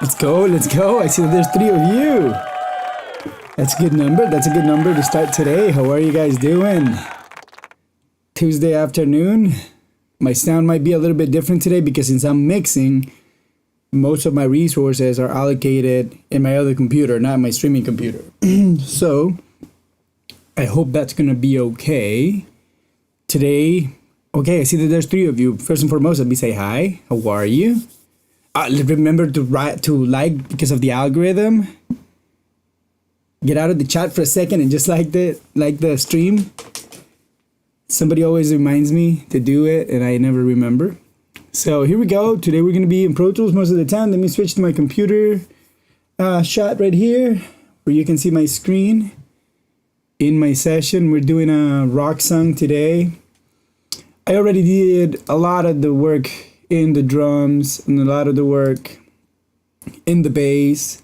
Let's go, let's go. I see that there's 3 of you. That's a good number. That's a good number to start today. How are you guys doing? Tuesday afternoon. My sound might be a little bit different today because since I'm mixing, most of my resources are allocated in my other computer, not my streaming computer. So I hope that's going to be okay. Today, okay, I see that there's 3 of you. First and foremost, let me say hi. How are you? Remember to like because of the algorithm. Get out of the chat for a second and just like the stream. Somebody always reminds me to do it and I never remember. So here we go. Today we're going to be in Pro Tools most of the time. Let me switch to my computer shot right here where you can see my screen. In my session, we're doing a rock song today. I already did a lot of the work in the drums and a lot of the work in the bass.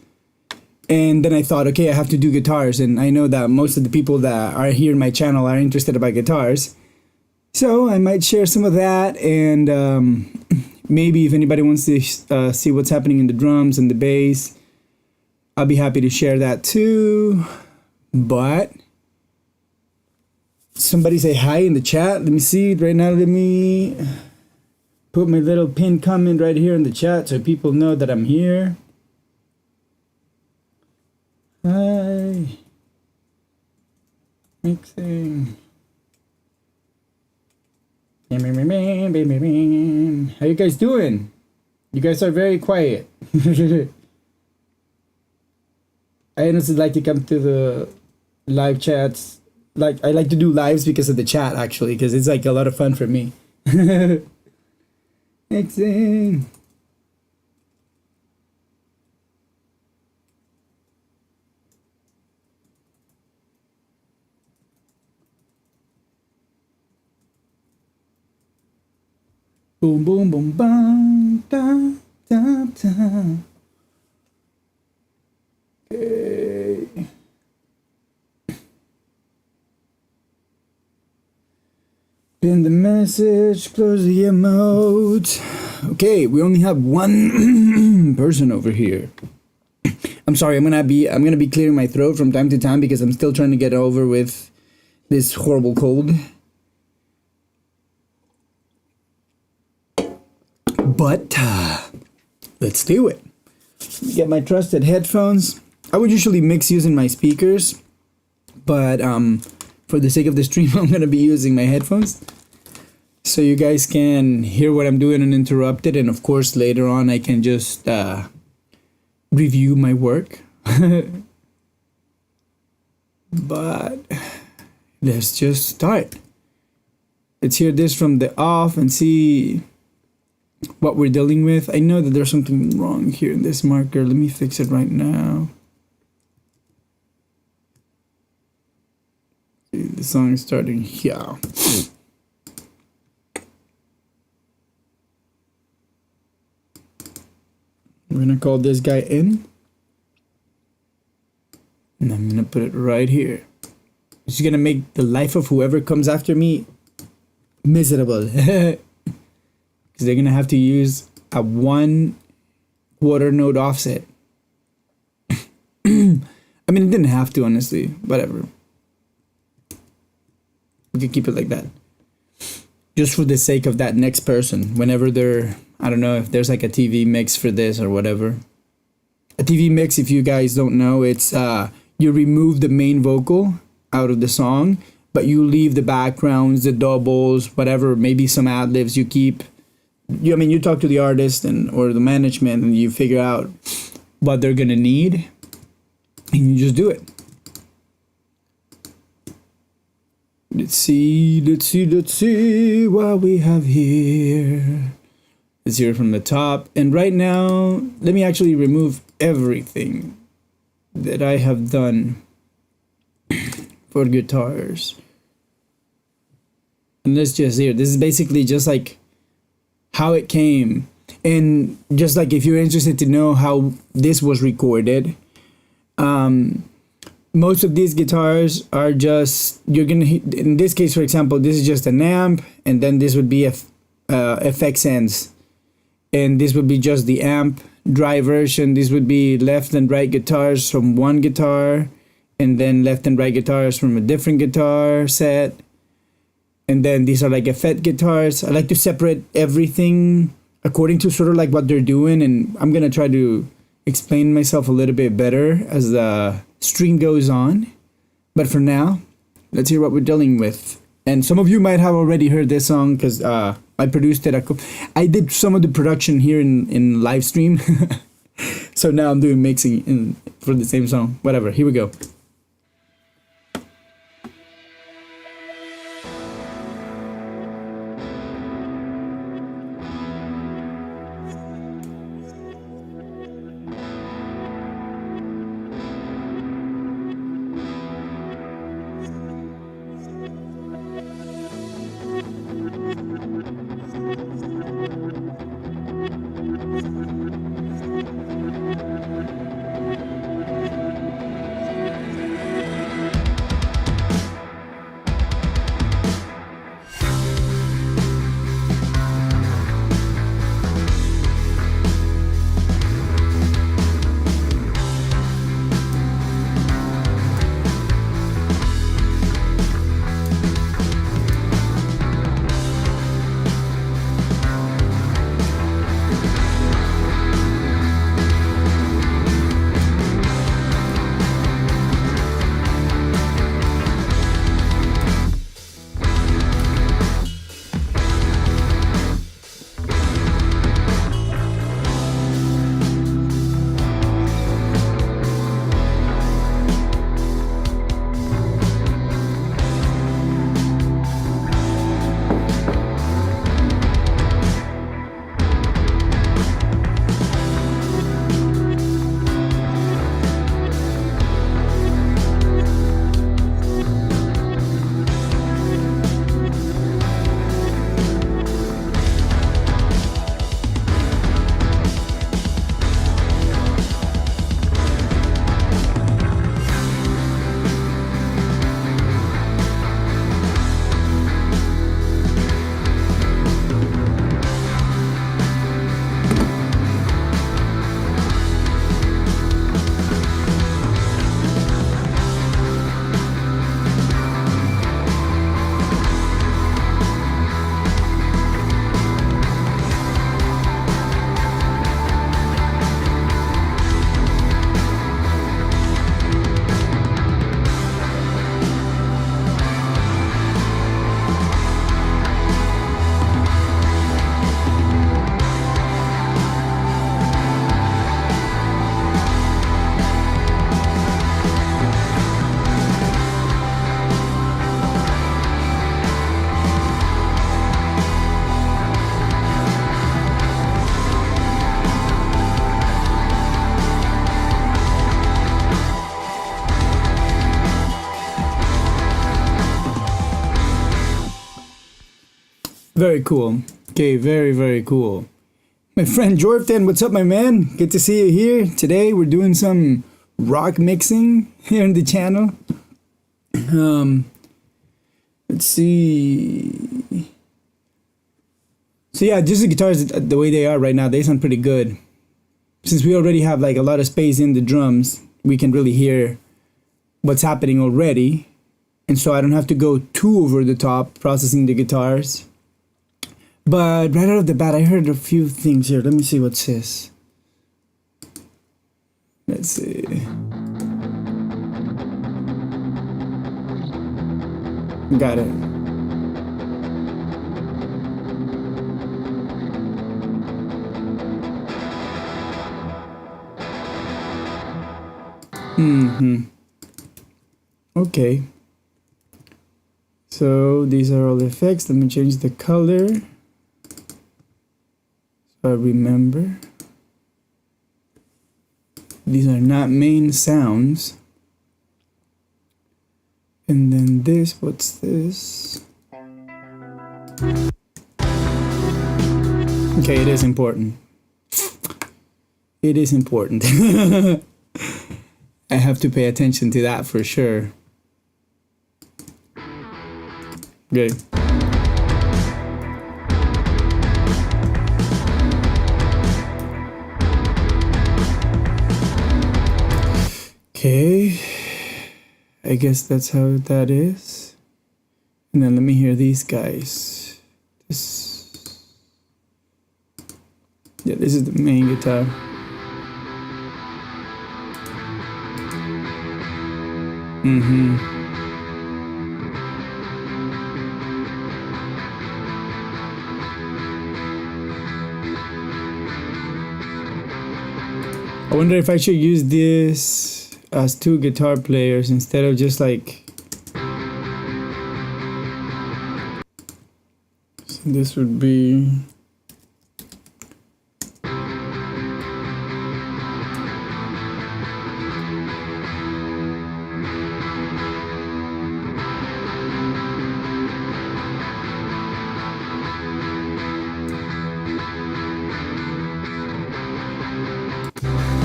And then I thought, okay, I have to do guitars. And I know that most of the people that are here in my channel are interested about guitars. So I might share some of that. And maybe if anybody wants to see what's happening in the drums and the bass, I'll be happy to share that too. But somebody say hi in the chat. Let me see right now. Let me put my little pinned comment right here in the chat so people know that I'm here. Hi. Mixing. How you guys doing? You guys are very quiet. I honestly like to come to the live chats. Like I like to do lives because of the chat actually, because it's like a lot of fun for me. Mixing. Boom boom boom bam da da da. Okay. Pin the message, close the emote. Okay, we only have one person over here. I'm sorry, I'm gonna be clearing my throat from time to time because I'm still trying to get over with this horrible cold. But let's do it. Get my trusted headphones. I would usually mix using my speakers, but for the sake of the stream, I'm gonna be using my headphones so you guys can hear what I'm doing uninterrupted. And of course, later on, I can just review my work. But let's just start. Let's hear this from the off and see what we're dealing with. I know that there's something wrong here in this marker. Let me fix it right now. See, the song is starting here. We're gonna call this guy in. And I'm gonna put it right here. It's gonna make the life of whoever comes after me miserable. Because they're gonna have to use a 1/4 note offset. I mean, it didn't have to, honestly. Whatever. We could keep it like that. Just for the sake of that next person. Whenever they're, I don't know if there's like a TV mix for this or whatever. A TV mix, if you guys don't know, it's you remove the main vocal out of the song, but you leave the backgrounds, the doubles, whatever, maybe some ad-libs you keep. I mean, you talk to the artist or the management and you figure out what they're gonna need and you just do it. Let's see what we have here. Let's hear it from the top. And right now, let me actually remove everything that I have done for guitars. And let's just hear. This is basically just like how it came. And just like if you're interested to know how this was recorded, most of these guitars are just, you're gonna, in this case, for example, this is just an amp, and then this would be a FX ends. and this would be just the amp. Dry version, this would be left and right guitars from one guitar, and then left and right guitars from a different guitar set. And then these are like effect guitars. I like to separate everything according to sort of like what they're doing, and I'm gonna try to explain myself a little bit better as the stream goes on. But for now, let's hear what we're dealing with. And some of you might have already heard this song because I produced it. I did some of the production here in live stream. So now I'm doing mixing for the same song. Whatever, here we go. Very cool. Okay, very, very cool. My friend Jordan, what's up, my man? Good to see you here. Today we're doing some rock mixing here on the channel. Let's see. So yeah, just the guitars the way they are right now, they sound pretty good. Since we already have like a lot of space in the drums, we can really hear what's happening already. And so I don't have to go too over the top processing the guitars. But right out of the bat, I heard a few things here. Let me see what's this. Let's see. Got it. Okay. So these are all the effects. Let me change the color. So I remember. These are not main sounds. And then this, what's this? Okay, it is important. It is important. I have to pay attention to that for sure. Good. Okay, I guess that's how that is. And then let me hear these guys. Yeah, this is the main guitar. I wonder if I should use this as two guitar players instead of just like... So this would be...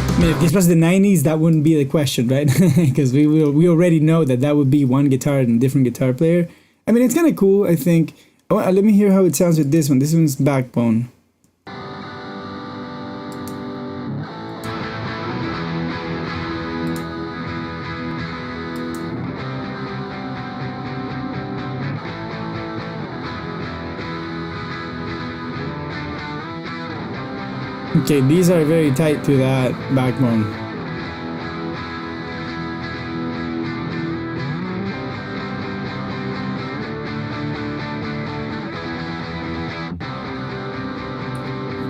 I mean, if this was the 90s, that wouldn't be the question, right? Because we already know that would be one guitar and a different guitar player. I mean, it's kind of cool, I think. Oh, let me hear how it sounds with this one. This one's backbone. Okay, these are very tight to that backbone.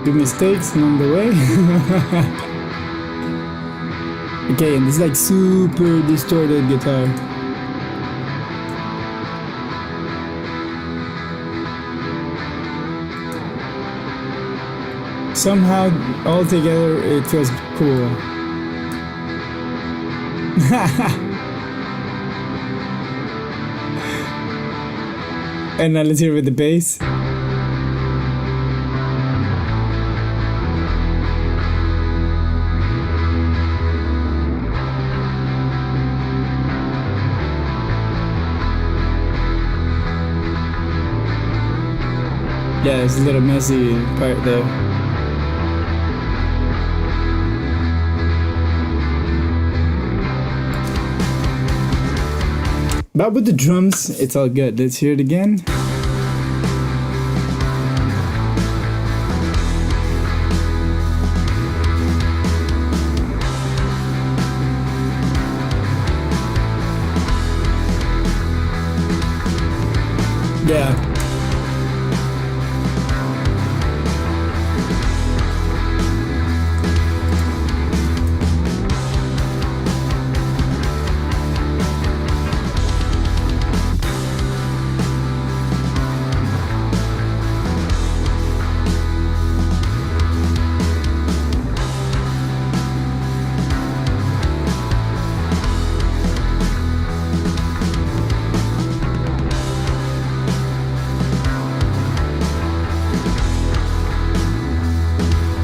Do mistakes along the way. Okay, and this is like super distorted guitar. Somehow, all together, it feels cool. And now let's hear it with the bass. Yeah, it's a little messy part there. But with the drums, it's all good. Let's hear it again. Yeah.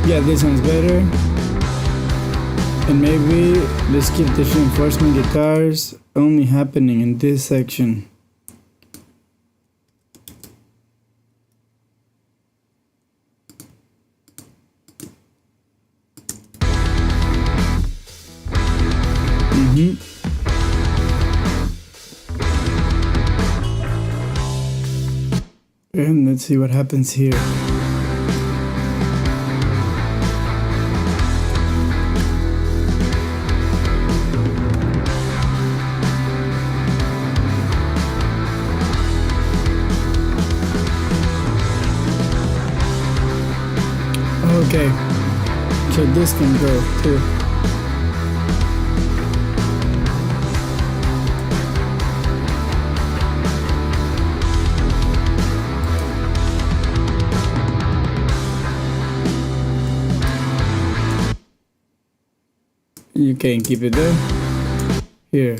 Yeah, this one's better. And maybe let's keep the reinforcement guitars only happening in this section. And let's see what happens here. Okay, so this can go too. You can keep it there. Here.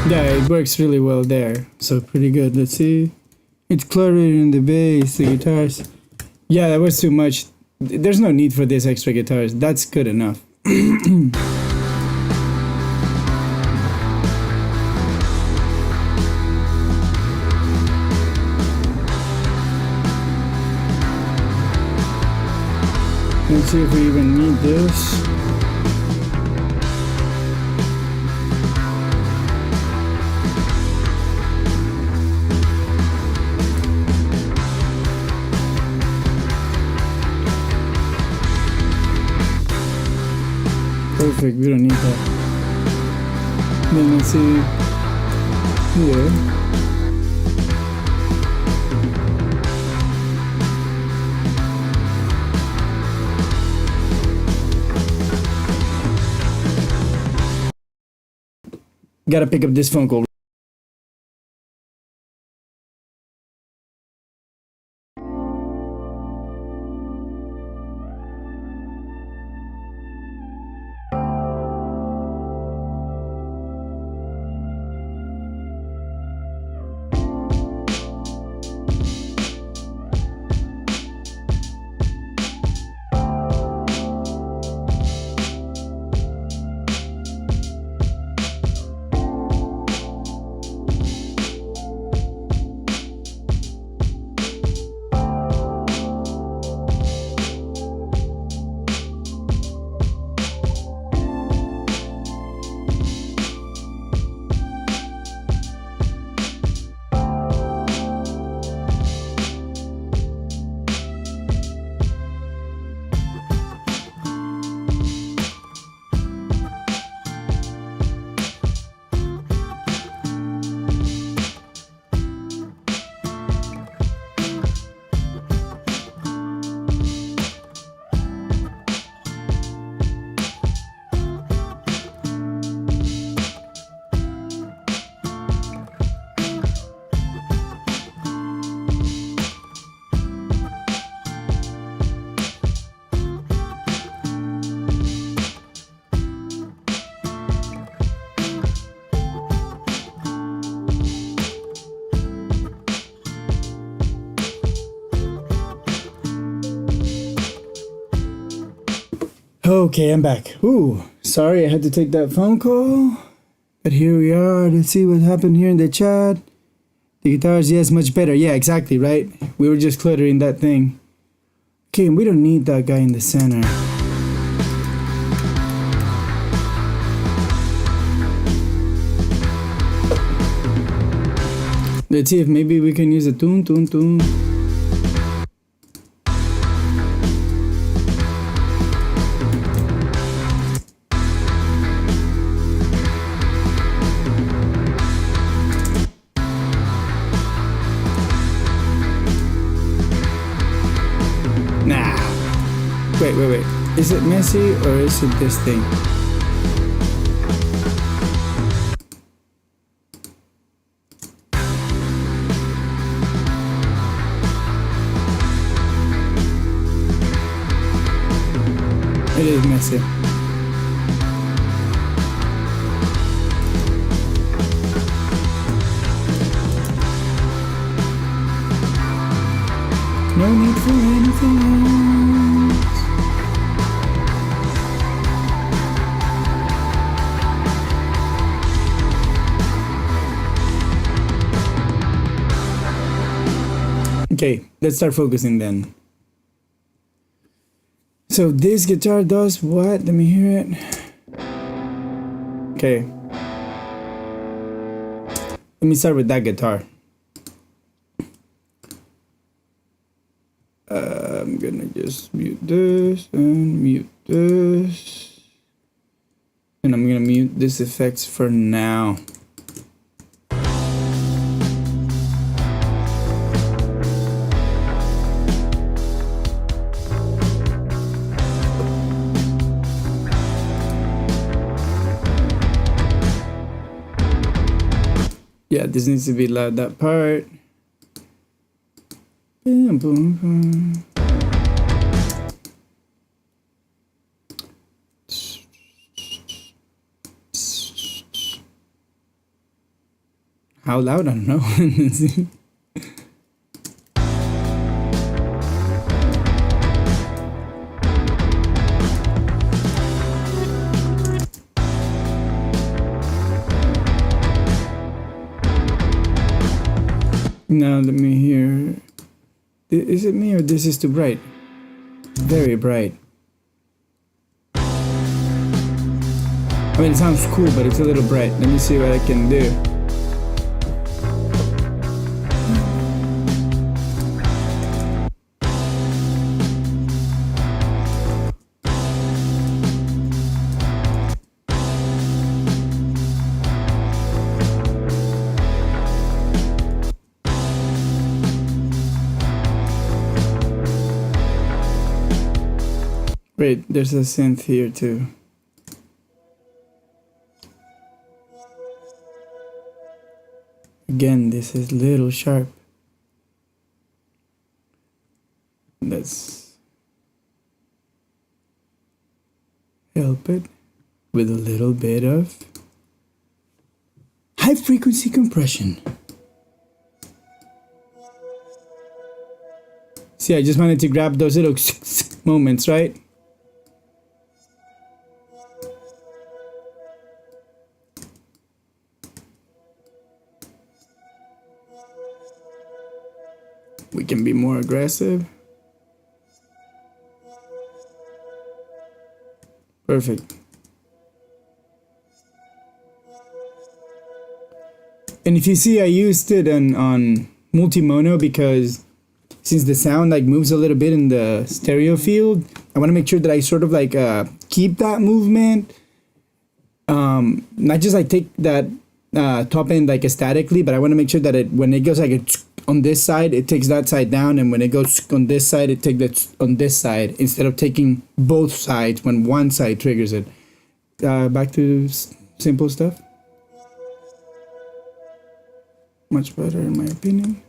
Yeah, it works really well there. So pretty good. Let's see. It's cluttered in the bass, the guitars. Yeah, that was too much. There's no need for this extra guitars. That's good enough. Let's see if we even need this. Perfect, we don't need that. Then let's see here. Gotta pick up this phone call. Okay, I'm back. Ooh, sorry I had to take that phone call. But here we are. Let's see what happened here in the chat. The guitars, yes, much better. Yeah, exactly, right? We were just cluttering that thing. Okay, we don't need that guy in the center. Let's see if maybe we can use a tune. Nah. Wait. Is it messy or is it this thing? It is messy. No need for anything else. Okay, let's start focusing then. So this guitar does what? Let me hear it. Okay. Let me start with that guitar. I'm gonna just mute this and mute this. And I'm gonna mute this effects for now. Yeah, this needs to be loud, that part. Boom, boom, boom. How loud? I don't know. Now let me hear. Is it me or this is too bright? Very bright. I mean, it sounds cool, but it's a little bright. Let me see what I can do. Wait, there's a synth here too. Again, this is little sharp. Let's help it with a little bit of high frequency compression. See, I just wanted to grab those little moments, right? We can be more aggressive. Perfect. And if you see, I used it on multi-mono because since the sound like moves a little bit in the stereo field, I want to make sure that I sort of like keep that movement. Not just like take that top end like statically, but I want to make sure that when it goes like on this side, it takes that side down, and when it goes on this side, it takes that on this side, instead of taking both sides when one side triggers it. Back to simple stuff. Much better in my opinion.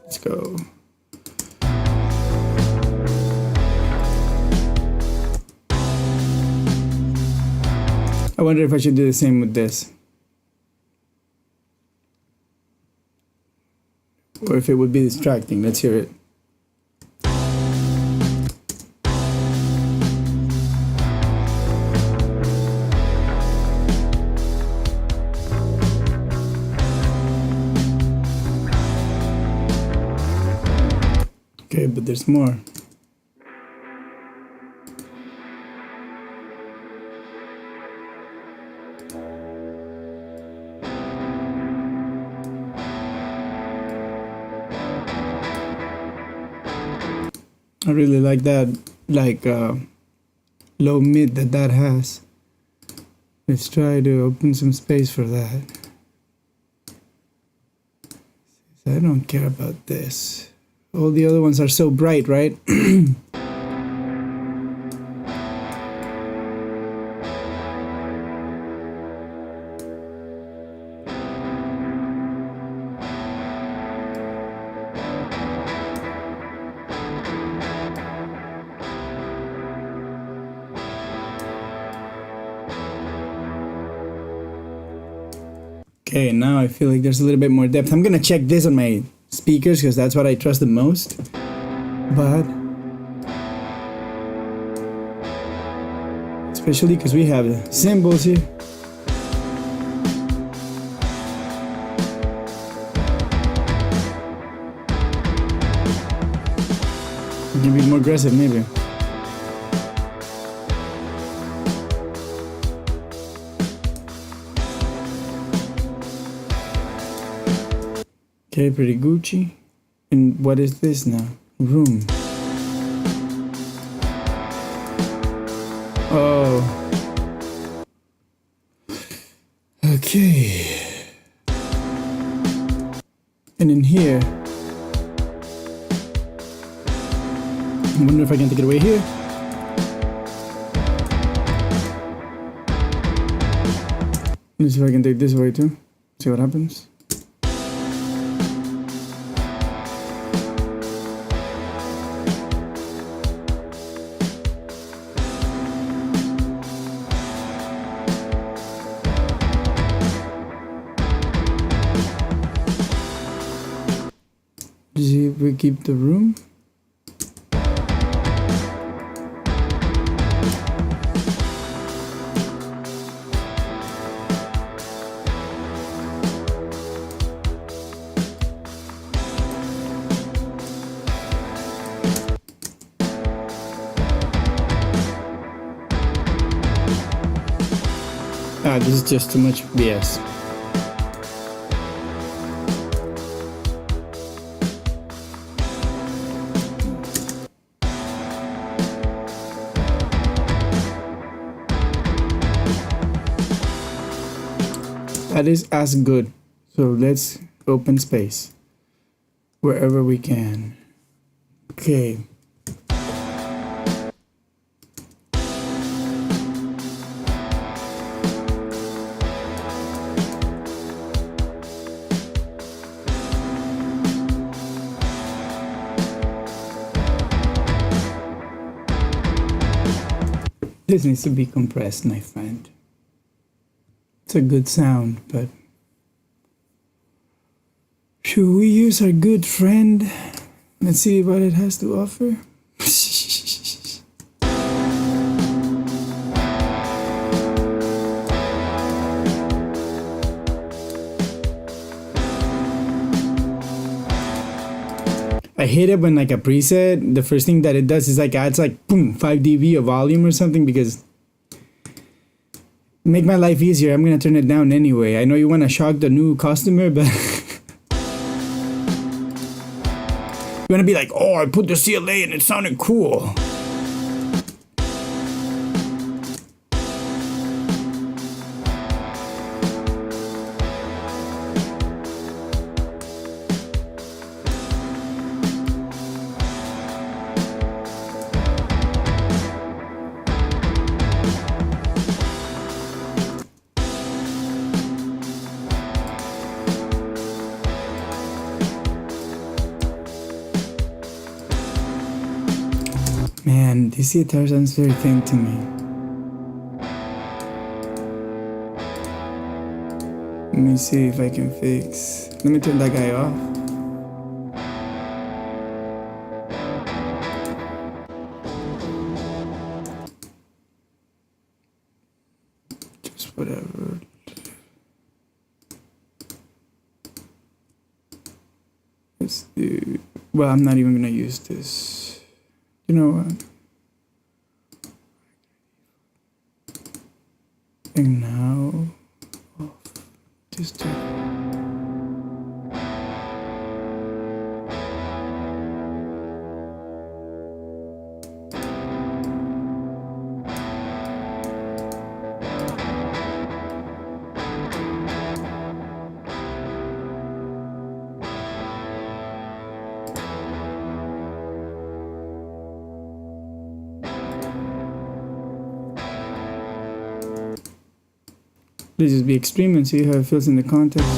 Let's go. I wonder if I should do the same with this. Or if it would be distracting. Let's hear it. Okay, but there's more. I really like that, like low mid that has. Let's try to open some space for that. I don't care about this. All the other ones are so bright, right? Okay, now I feel like there's a little bit more depth. I'm gonna check this on my speakers because that's what I trust the most. But especially because we have the cymbals here. Can be more aggressive, maybe. Okay, pretty Gucci. And what is this now? Room. Oh. Okay. And in here, I wonder if I can take it away here. Let's see if I can take this away too. See what happens. See if we keep the room. This is just too much BS. That is as good. So let's open space wherever we can. Okay. This needs to be compressed, my friend. It's a good sound, but should we use our good friend? Let's see what it has to offer. I hate it when like a preset, the first thing that it does is like adds like boom 5 dB of volume or something, because make my life easier, I'm gonna turn it down anyway. I know you want to shock the new customer, but you want to be like, oh, I put the CLA and it sounded cool. Man, this guitar sounds very faint to me. Let me see if I can fix. Let me turn that guy off. Just whatever. Let's do. Well, I'm not even gonna use this. You know what? And now, off. Just do. Let's just be extreme and see how it feels in the context.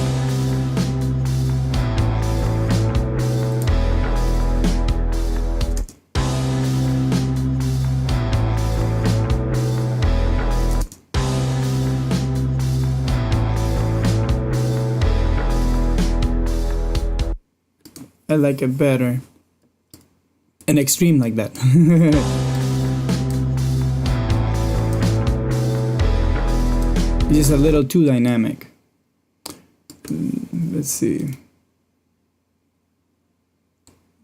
I like it better. An extreme like that. Just a little too dynamic. Let's see.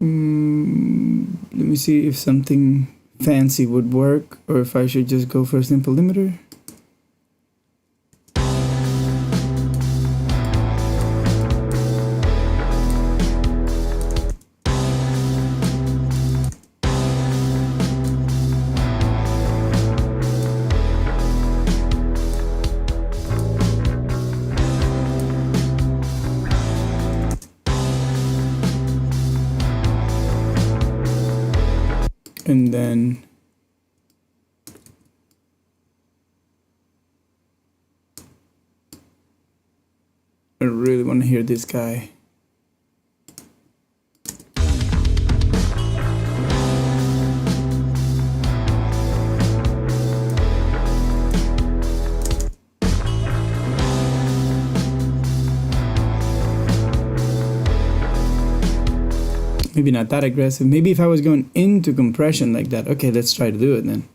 Let me see if something fancy would work, or if I should just go for a simple limiter. And then I really want to hear this guy. Maybe not that aggressive. Maybe if I was going into compression like that. Okay, let's try to do it then.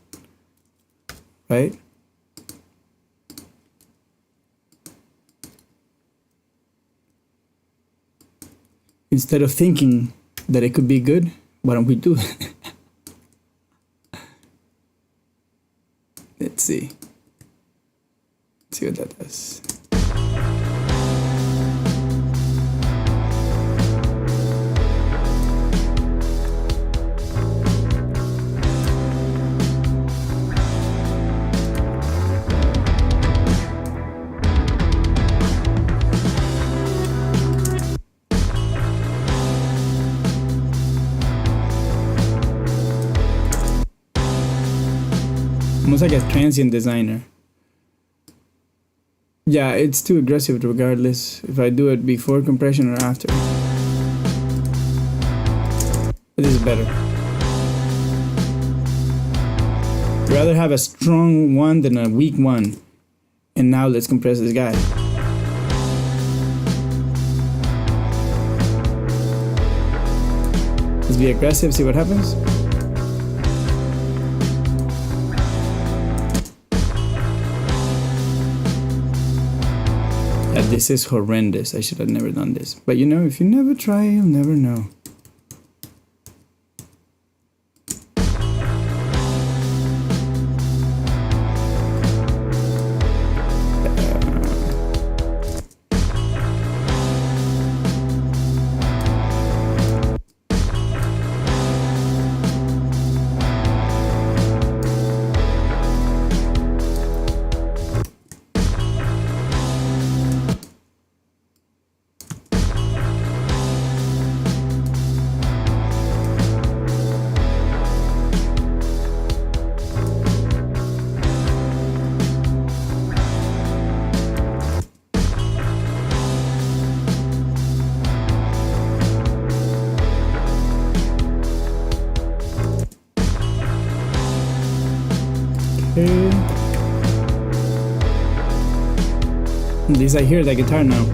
Right? Instead of thinking that it could be good, why don't we do it? Let's see. Let's see what that does. Almost like a transient designer. Yeah, it's too aggressive regardless if I do it before compression or after. This is better. Rather have a strong one than a weak one. And now let's compress this guy. Let's be aggressive, see what happens. This is horrendous. I should have never done this. But you know, if you never try, you'll never know. At least I hear that guitar now.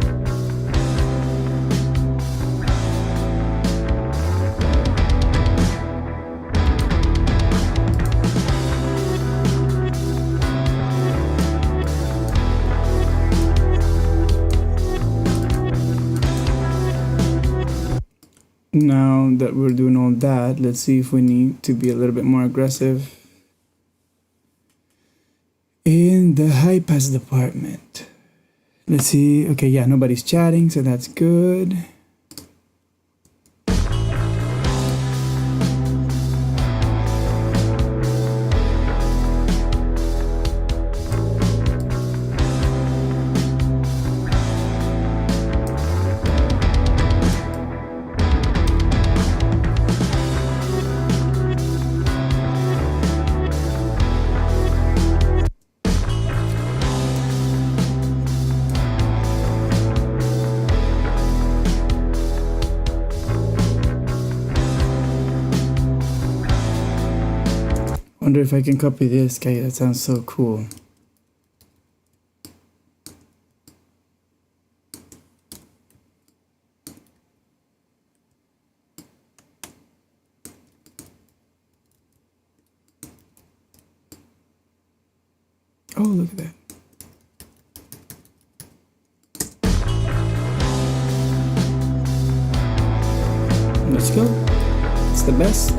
Now that we're doing all that, let's see if we need to be a little bit more aggressive in the high pass department. Let's see. Okay, yeah, nobody's chatting, so that's good. Wonder if I can copy this guy. That sounds so cool. Oh, look at that. Let's go. It's the best.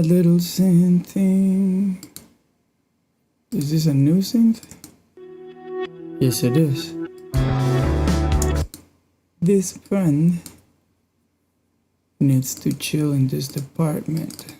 Little synth thing. Is this a new synth? Yes, it is. This friend needs to chill in this department.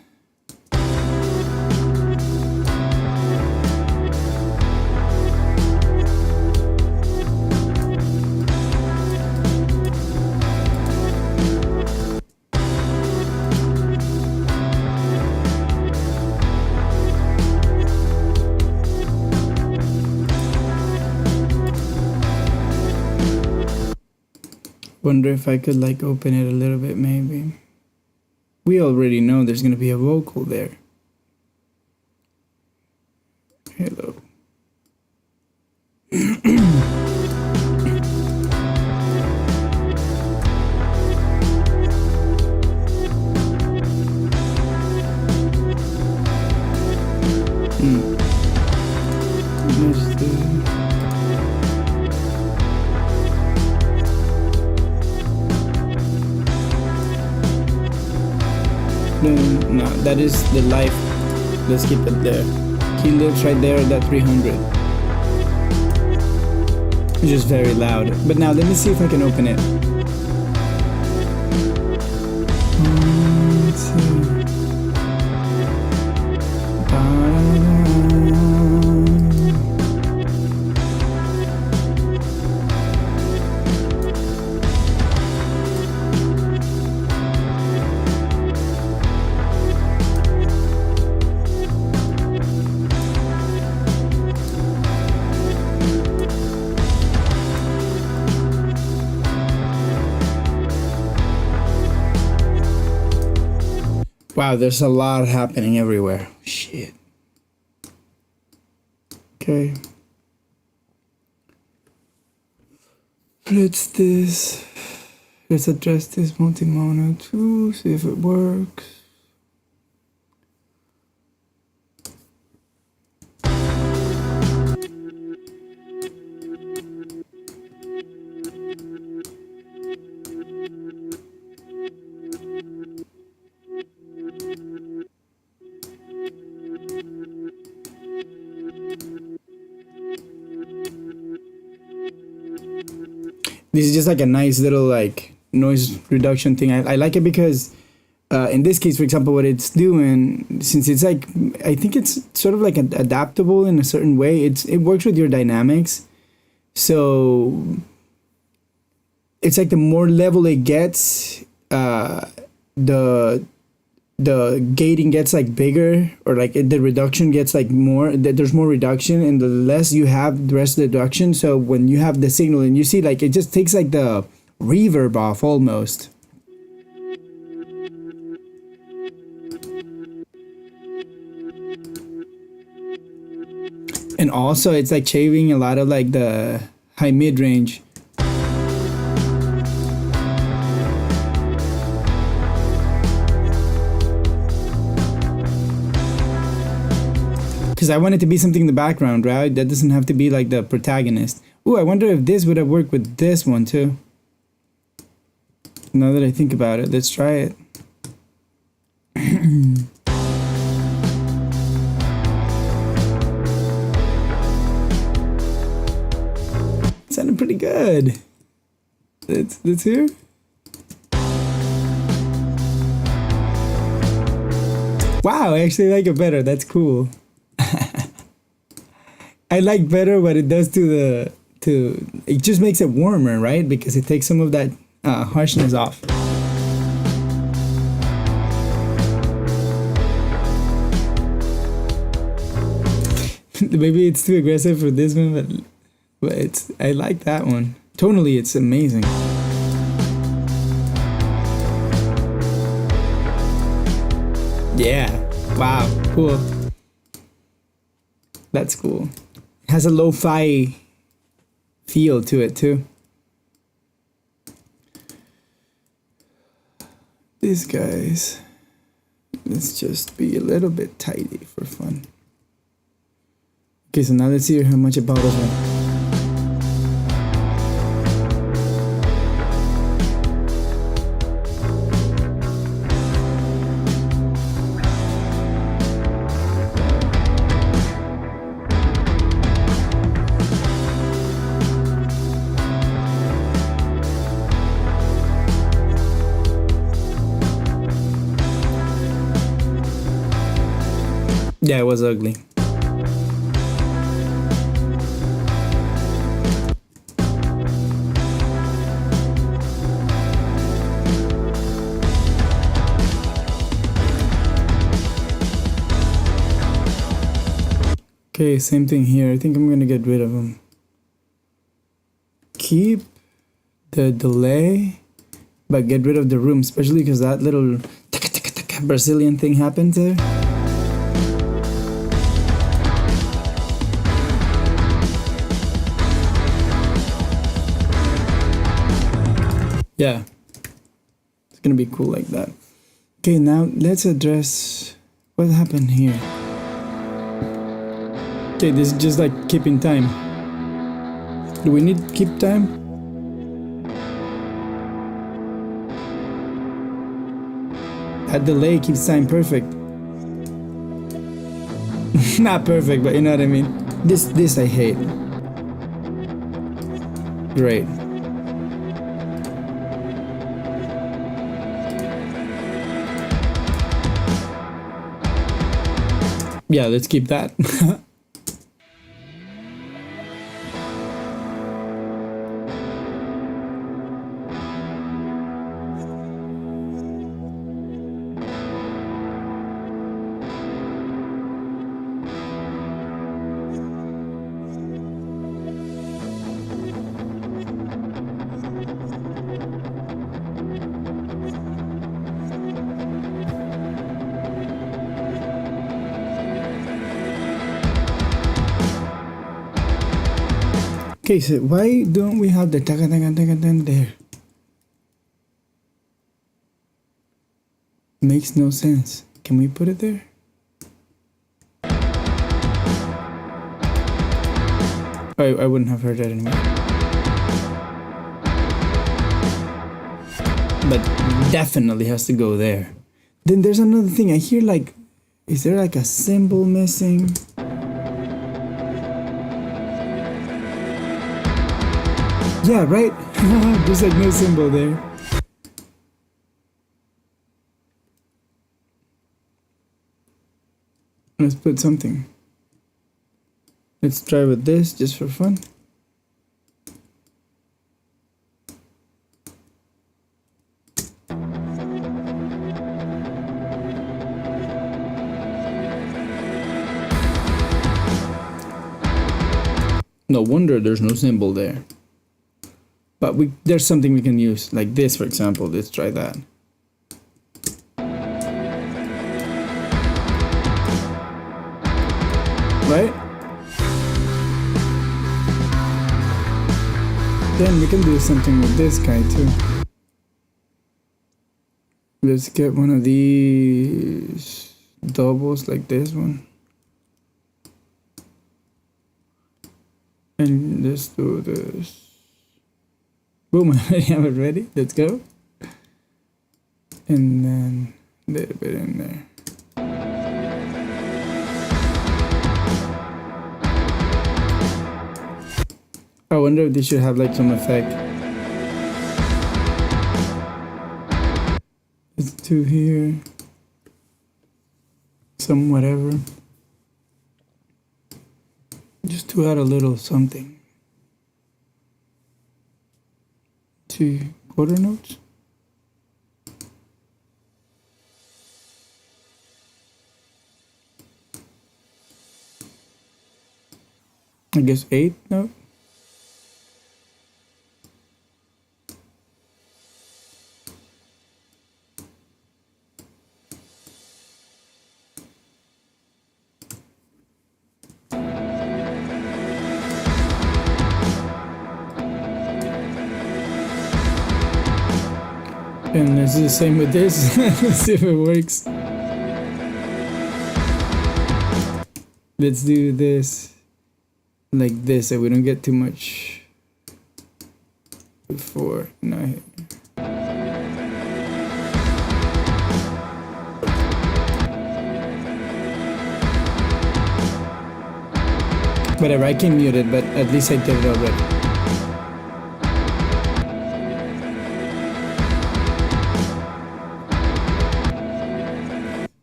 Wonder if I could like open it a little bit maybe. We already know there's gonna be a vocal there. Hello. image, dude. No, that is the life. Let's keep it there. He lives right there at that 300. It's just very loud. But now let me see if I can open it. Let's see. Wow, there's a lot happening everywhere. Shit. Okay. Let's this. Let's address this multi-mono too, see if it works. This is just like a nice little like noise reduction thing. I like it because in this case, for example, what it's doing, since it's like, I think it's sort of like adaptable in a certain way. It works with your dynamics. So it's like the more level it gets, the gating gets like bigger, or like the reduction gets like more, there's more reduction, and the less you have the rest of the reduction. So when you have the signal and you see like it just takes like the reverb off almost. And also it's like shaving a lot of like the high mid range. Because I want it to be something in the background, right? That doesn't have to be like the protagonist. Ooh, I wonder if this would have worked with this one too. Now that I think about it, let's try it. Sounded pretty good. Let's hear. Wow, I actually like it better. That's cool. I like better what it does to it just makes it warmer, right? Because it takes some of that harshness off. Maybe it's too aggressive for this one, but I like that one. Tonally, it's amazing. Yeah. Wow. Cool. That's cool. It has a lo-fi feel to it too. These guys, let's just be a little bit tidy for fun. Okay, so now let's see how much it bothers me. Yeah, it was ugly. Okay, same thing here. I think I'm gonna get rid of them. Keep the delay, but get rid of the room, especially because that little Brazilian thing happened there. Yeah, it's gonna be cool like that. Okay, now let's address what happened here. Okay, this is just like keeping time. Do we need keep time? That delay keeps time perfect. Not perfect, but you know what I mean. This I hate. Great. Yeah, let's keep that. Okay, so why don't we have the taka there? Makes no sense. Can we put it there? I wouldn't have heard that anymore. But definitely has to go there. Then there's another thing. I hear like, is there like a symbol missing? Yeah, right? There's like no symbol there. Let's put something. Let's try with this just for fun. No wonder there's no symbol there. But there's something we can use, like this, for example. Let's try that. Right? Then we can do something with this guy too. Let's get one of these doubles like this one. And let's do this. Boom, I already have it ready. Let's go. And then a little bit in there. I wonder if this should have like some effect. Let's do here. Some whatever. Just to add a little something. 2 quarter notes. I guess 8 note. And let's do the same with this. Let's see if it works. Let's do this like this so we don't get too much before. No. Whatever, I can mute it, but at least I did it already.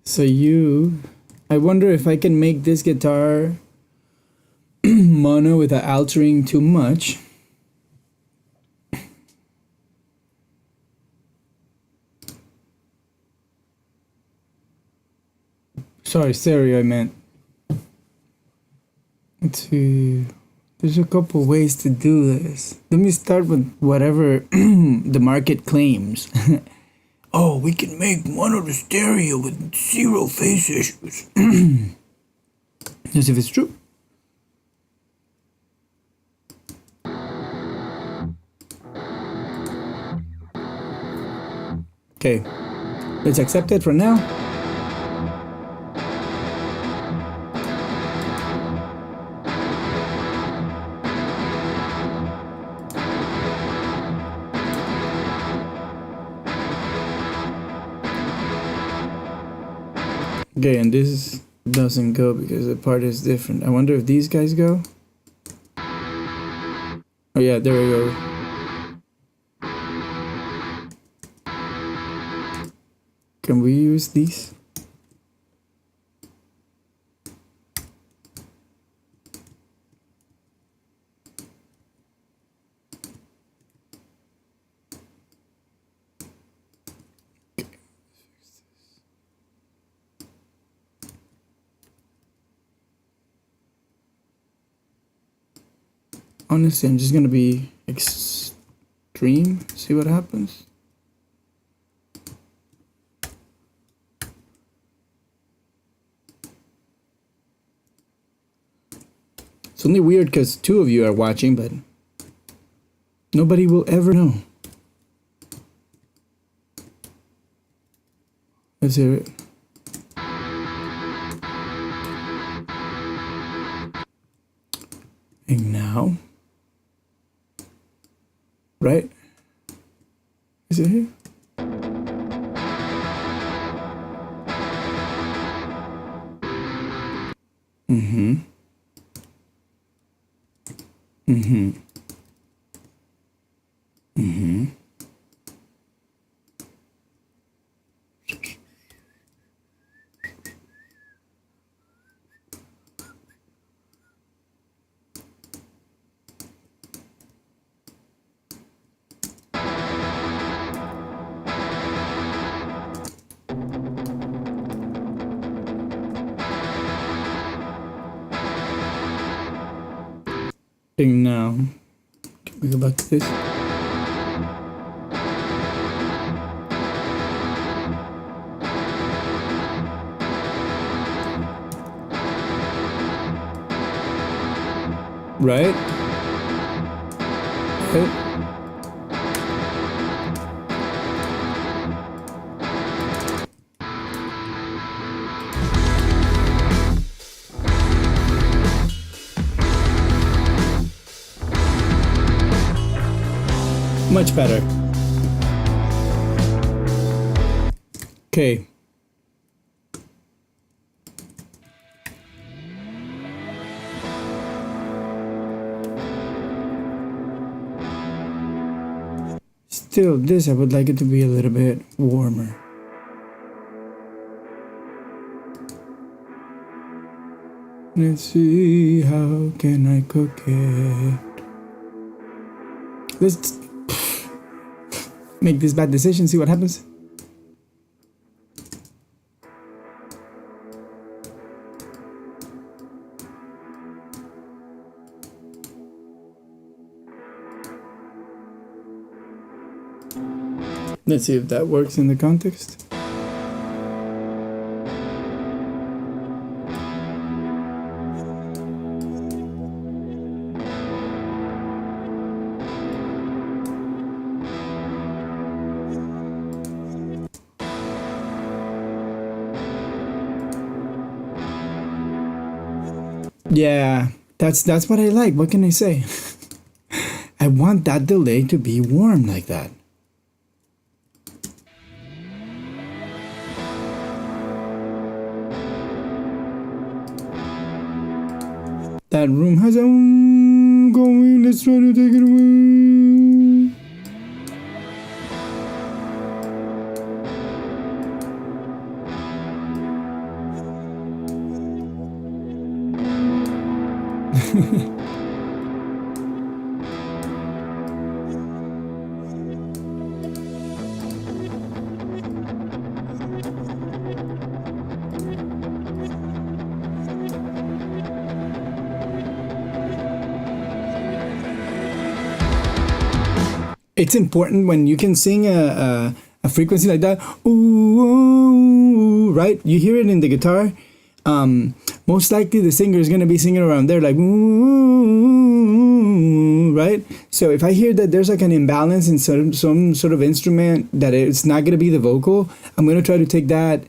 So I wonder if I can make this guitar mono without altering too much. Sorry, stereo I meant. Let's see. There's a couple ways to do this. Let me start with whatever the market claims. Oh, we can make mono to stereo with 0 phase issues. Let's see if it's true. Okay, let's accept it for now. Okay, and this doesn't go because the part is different. I wonder if these guys go. Oh yeah, there we go. Can we use these? Honestly, I'm just gonna be extreme, see what happens. It's only weird because 2 of you are watching, but nobody will ever know. Let's hear it. And now, right? Is it here? Mm-hmm. Mm-hmm. Mm-hmm. Now, can we go back to this? Right? Right? Much better. Okay. Still, this I would like it to be a little bit warmer. Let's see, how can I cook it? Let's make this bad decision, see what happens. Let's see if that works in the context. Yeah, that's what I like. What can I say? I want that delay to be warm like that. That room has a going, let's try to take it away. It's important when you can sing a frequency like that, ooh, right? You hear it in the guitar. Most likely the singer is going to be singing around there like, ooh, right? So if I hear that there's like an imbalance in some sort of instrument, that it's not going to be the vocal, I'm going to try to take that,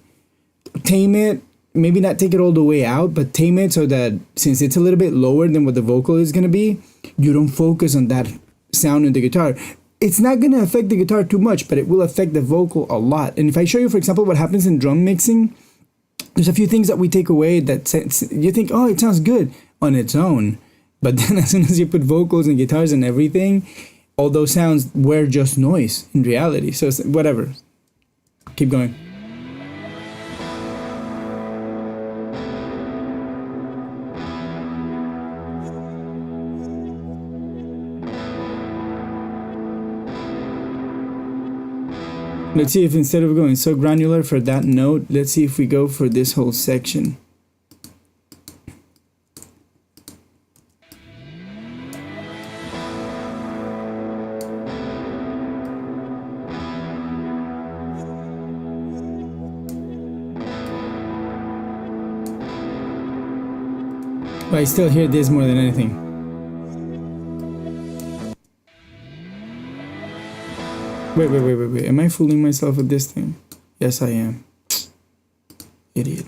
tame it, maybe not take it all the way out, but tame it so that since it's a little bit lower than what the vocal is going to be, you don't focus on that sound in the guitar. It's not going to affect the guitar too much, but it will affect the vocal a lot. And if I show you, for example, what happens in drum mixing, there's a few things that we take away that you think, oh, it sounds good on its own. But then as soon as you put vocals and guitars and everything, all those sounds were just noise in reality. So it's, whatever. Keep going. Let's see if instead of going so granular for that note, let's see if we go for this whole section. But I still hear this more than anything. Wait. Am I fooling myself with this thing? Yes, I am. Idiot.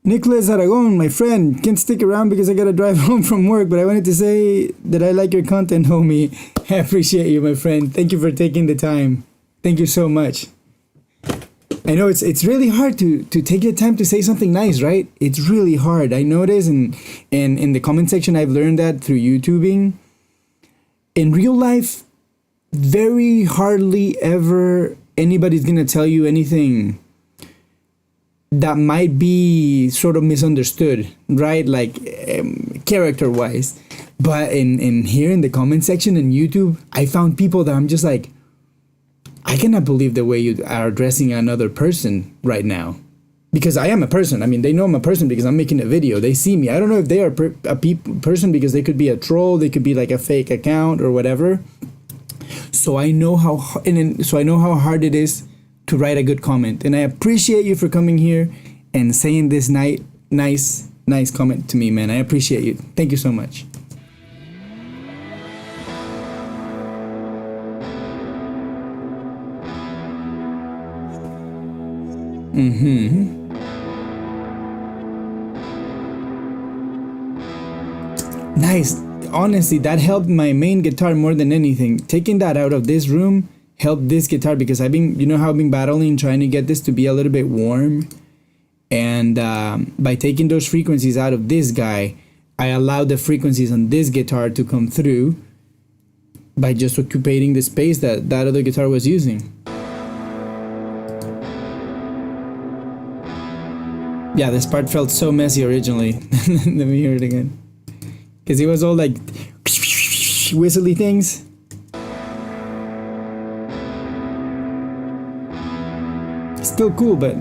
Nicholas Aragon, my friend, can't stick around because I gotta drive home from work, but I wanted to say that I like your content, homie. I appreciate you, my friend. Thank you for taking the time. Thank you so much. I know it's really hard to take the time to say something nice, right? It's really hard. I notice, and in the comment section, I've learned that through YouTubing. In real life, very hardly ever anybody's gonna tell you anything that might be sort of misunderstood, right? Like character wise. But in here in the comment section in YouTube, I found people that I'm just like, I cannot believe the way you are addressing another person right now. Because I am a person. I mean, they know I'm a person because I'm making a video. They see me. I don't know if they are a person because they could be a troll. They could be like a fake account or whatever. So I know how hard it is to write a good comment, and I appreciate you for coming here and saying this nice comment to me, man. I appreciate you. Thank you so much. Nice. Honestly, that helped my main guitar more than anything. Taking that out of this room helped this guitar because I've been, you know how I've been battling trying to get this to be a little bit warm, and by taking those frequencies out of this guy, I allowed the frequencies on this guitar to come through by just occupating the space that other guitar was using. Yeah, this part felt so messy originally. Let me hear it again, because it was all like whistly things. Still cool, but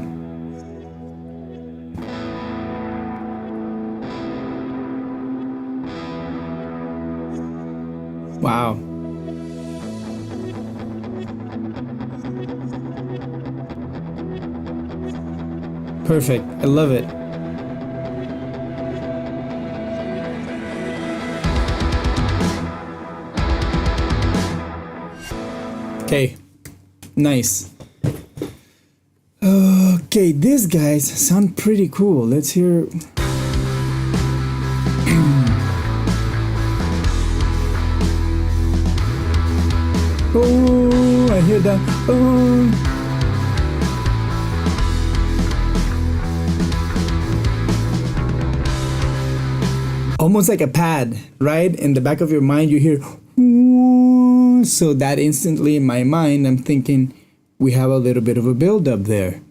wow. Perfect. I love it. Okay. Nice. Okay, these guys sound pretty cool. Let's hear. Oh, I hear that. Oh. Almost like a pad, right? In the back of your mind, you hear. Ooh. So that instantly in my mind, I'm thinking, we have a little bit of a build up there.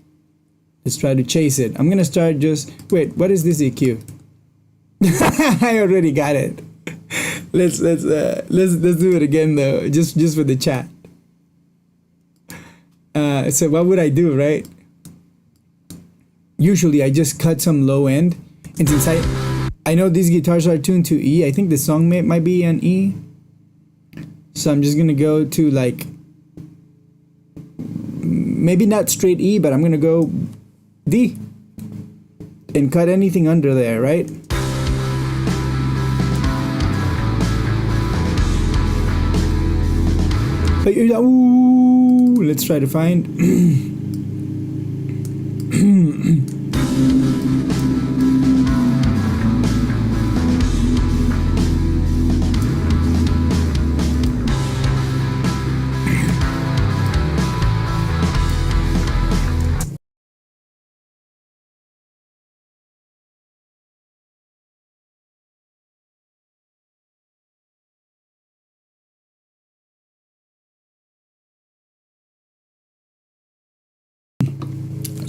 Let's try to chase it. I'm gonna start just. Wait, what is this EQ? I already got it. Let's do it again though, just for the chat. So what would I do, right? Usually I just cut some low end, and since I know these guitars are tuned to E, I think the song might be an E. So I'm just gonna go to like, maybe not straight E, but I'm gonna go D and cut anything under there, right? But you're like, ooh, let's try to find.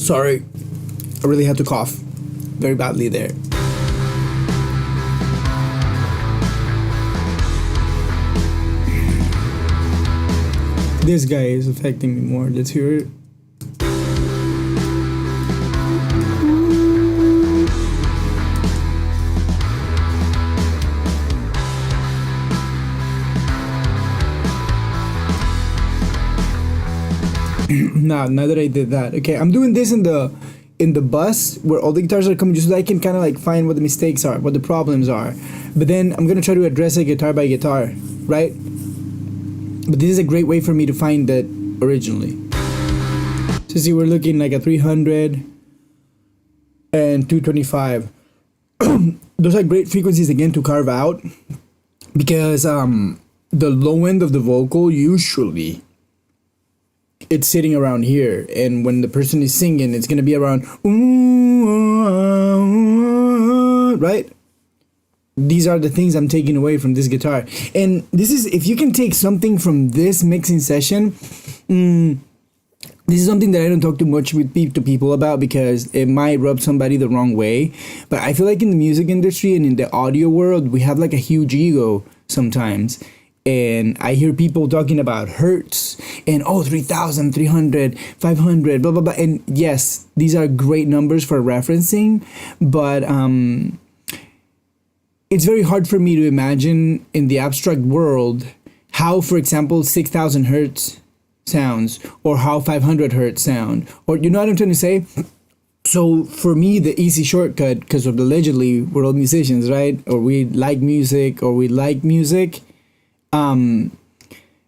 Sorry, I really had to cough very badly there. This guy is affecting me more. Let's hear it. Nah, now that I did that. Okay, I'm doing this in the bus where all the guitars are coming just so I can kind of like find what the mistakes are, what the problems are. But then I'm going to try to address it guitar by guitar, right? But this is a great way for me to find that originally. So see, we're looking like a 300 and 225. Those are great frequencies again to carve out because the low end of the vocal usually it's sitting around here, and when the person is singing it's gonna be around right. These are the things I'm taking away from this guitar, and this is, if you can take something from this mixing session, this is something that I don't talk too much with to people about because it might rub somebody the wrong way, but I feel like in the music industry and in the audio world we have like a huge ego sometimes. And I hear people talking about hertz and 3,000, 300, 500, blah, blah, blah. And yes, these are great numbers for referencing, but it's very hard for me to imagine in the abstract world how, for example, 6,000 hertz sounds or how 500 hertz sound, or you know what I'm trying to say? So for me, the easy shortcut, because allegedly we're all musicians, right? Or we like music,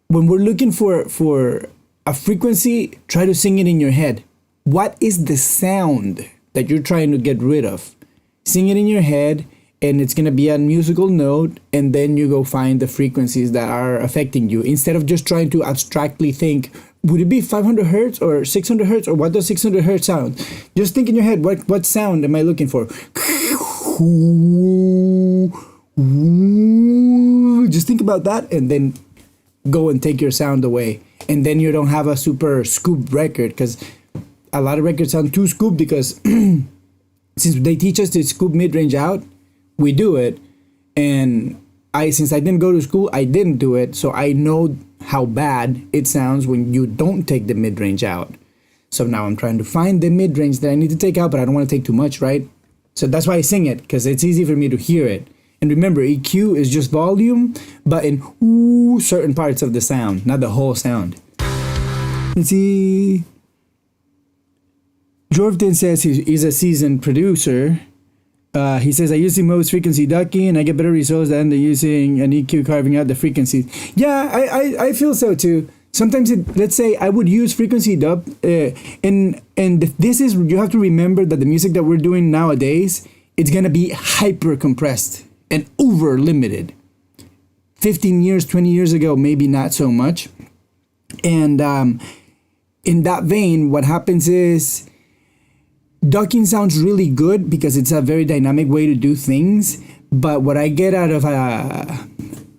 when we're looking for a frequency, try to sing it in your head. What is the sound that you're trying to get rid of? Sing it in your head, and it's going to be a musical note, and then you go find the frequencies that are affecting you, instead of just trying to abstractly think, would it be 500 hertz or 600 hertz, or what does 600 hertz sound? Just think in your head, what sound am I looking for? Just think about that, and then go and take your sound away, and then you don't have a super scoop record, because a lot of records sound too scoop because since they teach us to scoop mid-range out, we do it, and since I didn't go to school, I didn't do it, so I know how bad it sounds when you don't take the mid-range out. So now I'm trying to find the mid-range that I need to take out, but I don't want to take too much, right? So that's why I sing it, because it's easy for me to hear it. And remember, EQ is just volume, but in certain parts of the sound, not the whole sound. Let's see. Jordan says he's a seasoned producer. He says, I use the most frequency ducking and I get better results than using an EQ carving out the frequencies. Yeah, I feel so too. Sometimes, let's say I would use frequency dub, and this is, you have to remember that the music that we're doing nowadays, it's going to be hyper compressed and over limited. 15 years, 20 years ago, maybe not so much. And in that vein, what happens is ducking sounds really good because it's a very dynamic way to do things. But what I get out of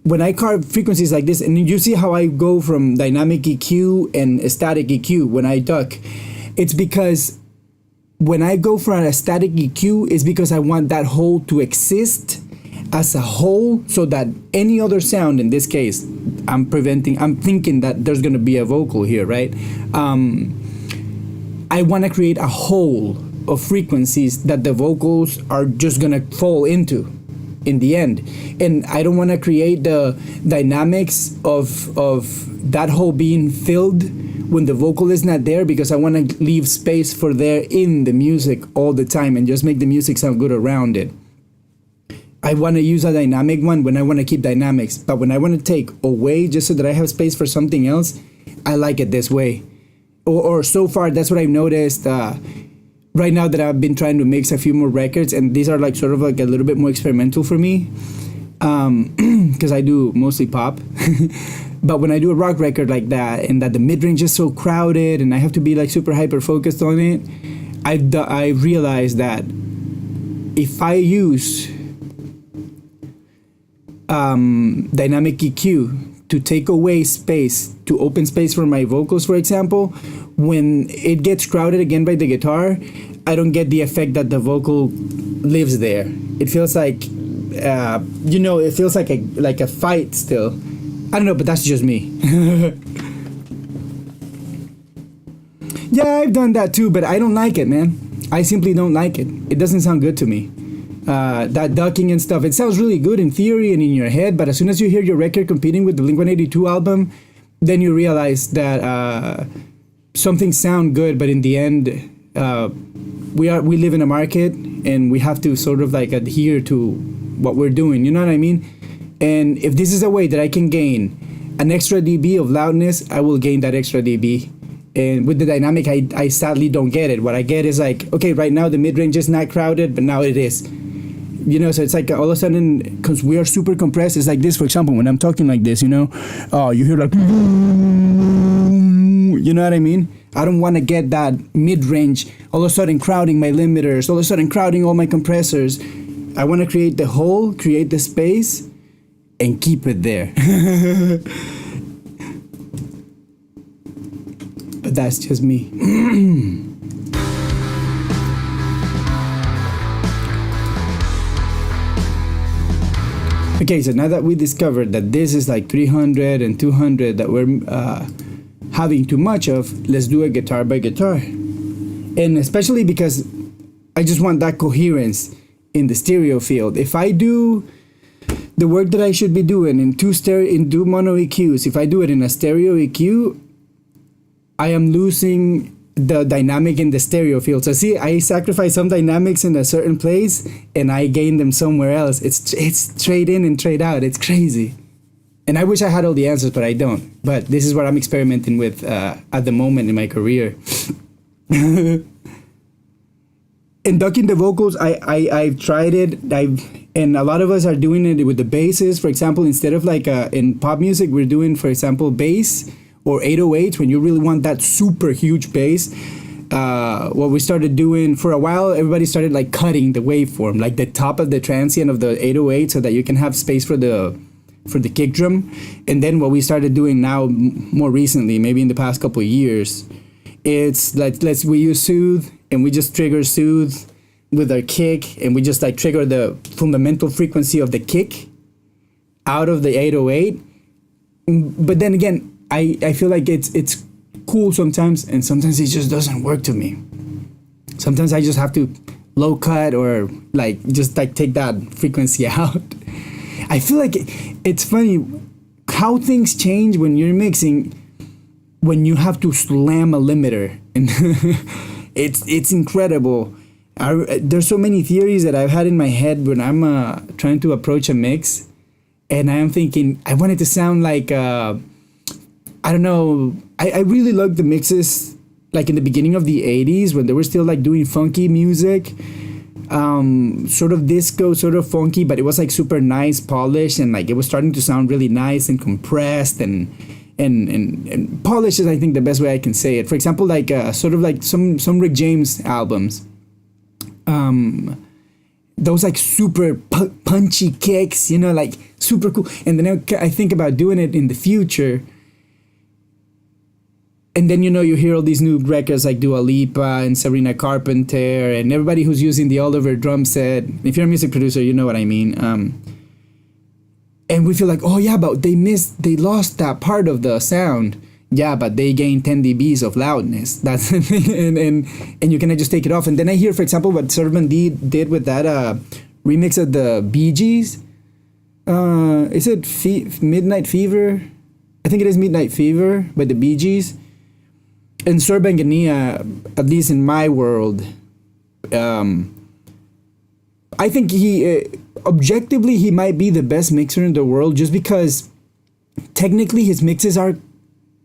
when I carve frequencies like this, and you see how I go from dynamic EQ and static EQ when I duck, it's because when I go for a static EQ, it's because I want that whole to exist as a whole, so that any other sound, in this case, I'm thinking that there's going to be a vocal here, right? I want to create a whole of frequencies that the vocals are just going to fall into in the end. And I don't want to create the dynamics of that whole being filled when the vocal is not there, because I want to leave space for there in the music all the time and just make the music sound good around it. I want to use a dynamic one when I want to keep dynamics, but when I want to take away just so that I have space for something else, I like it this way. Or so far, that's what I've noticed right now that I've been trying to mix a few more records, and these are like sort of like a little bit more experimental for me, because I do mostly pop. But when I do a rock record like that, and that the mid-range is so crowded and I have to be like super hyper focused on it, I realized that if I use dynamic EQ to take away space, to open space for my vocals, for example, when it gets crowded again by the guitar, I don't get the effect that the vocal lives there. It feels like, it feels like a fight still. I don't know, but that's just me. Yeah, I've done that too, but I don't like it, man. I simply don't like it. It doesn't sound good to me. That ducking and stuff, it sounds really good in theory and in your head, but as soon as you hear your record competing with the Blink-182 album, then you realize that some things sound good, but in the end, we live in a market and we have to sort of like adhere to what we're doing, you know what I mean? And if this is a way that I can gain an extra dB of loudness, I will gain that extra dB. And with the dynamic, I sadly don't get it. What I get is like, okay, right now the mid-range is not crowded, but now it is. You know, so it's like all of a sudden, because we are super compressed, it's like this, for example, when I'm talking like this, you know, you hear like, you know what I mean? I don't want to get that mid-range, all of a sudden crowding my limiters, all of a sudden crowding all my compressors. I want to create the hole, create the space, and keep it there. But that's just me. Okay, so now that we discovered that this is like 300 and 200 that we're having too much of, let's do it guitar by guitar. And especially because I just want that coherence in the stereo field. If I do the work that I should be doing in two mono EQs, if I do it in a stereo EQ, I am losing the dynamic in the stereo field. So see, I sacrifice some dynamics in a certain place and I gain them somewhere else. It's trade in and trade out. It's crazy. And I wish I had all the answers, but I don't. But this is what I'm experimenting with at the moment in my career. And ducking the vocals, I've tried it. And a lot of us are doing it with the basses. For example, instead of like in pop music, we're doing, for example, bass or 808s when you really want that super huge bass. What we started doing for a while, everybody started like cutting the waveform, like the top of the transient of the 808, so that you can have space for the kick drum. And then what we started doing now, more recently, maybe in the past couple of years, it's like we use soothe and we just trigger soothe with our kick, and we just like trigger the fundamental frequency of the kick out of the 808. But then again, I feel like it's cool sometimes, and sometimes it just doesn't work to me. Sometimes I just have to low cut or like just like take that frequency out. I feel like it's funny how things change when you're mixing, when you have to slam a limiter, and it's incredible. There's so many theories that I've had in my head when I'm trying to approach a mix, and I am thinking I want it to sound like I don't know. I really loved the mixes like in the beginning of the 80s when they were still like doing funky music, sort of disco, sort of funky, but it was like super nice, polished, and like it was starting to sound really nice and compressed and polished is I think the best way I can say it. For example, like sort of like some Rick James albums. Those like super punchy kicks, you know, like super cool. And then I think about doing it in the future. And then, you know, you hear all these new records like Dua Lipa and Sabrina Carpenter and everybody who's using the Oliver drum set. If you're a music producer, you know what I mean. And we feel like, oh yeah, but they lost that part of the sound. Yeah, but they gained 10 dBs of loudness. That's the thing. And you cannot just take it off. And then I hear, for example, what Servant did with that remix of the Bee Gees. Is it Midnight Fever? I think it is Midnight Fever by the Bee Gees. And Serban Gania, at least in my world, I think objectively, he might be the best mixer in the world just because technically his mixes are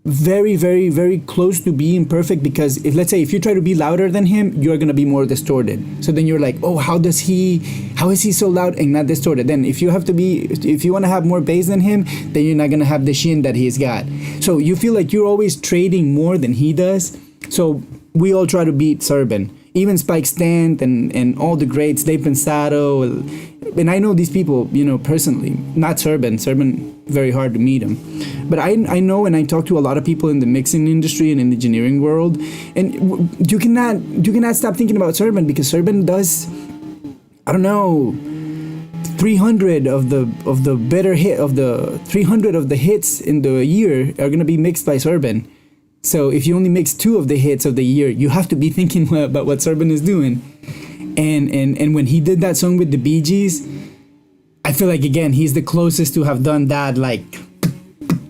very, very, very close to being perfect, because let's say if you try to be louder than him, you're going to be more distorted. So then you're like, oh, how is he so loud and not distorted? Then if you want to have more bass than him, then you're not going to have the shin that he's got. So you feel like you're always trading more than he does. So we all try to beat Serban. even Spike Stant and all the greats, Dave Pensado, and I know these people, you know, personally. Not Serban. Serban, very hard to meet him, but I know, and I talk to a lot of people in the mixing industry and in the engineering world, and you cannot stop thinking about Serban, because Serban does, I don't know, 300 of the better hit of the 300 of the hits in the year are gonna be mixed by Serban. So if you only mix 2 of the hits of the year, you have to be thinking about what Serban is doing. And when he did that song with the Bee Gees, I feel like, again, he's the closest to have done that, like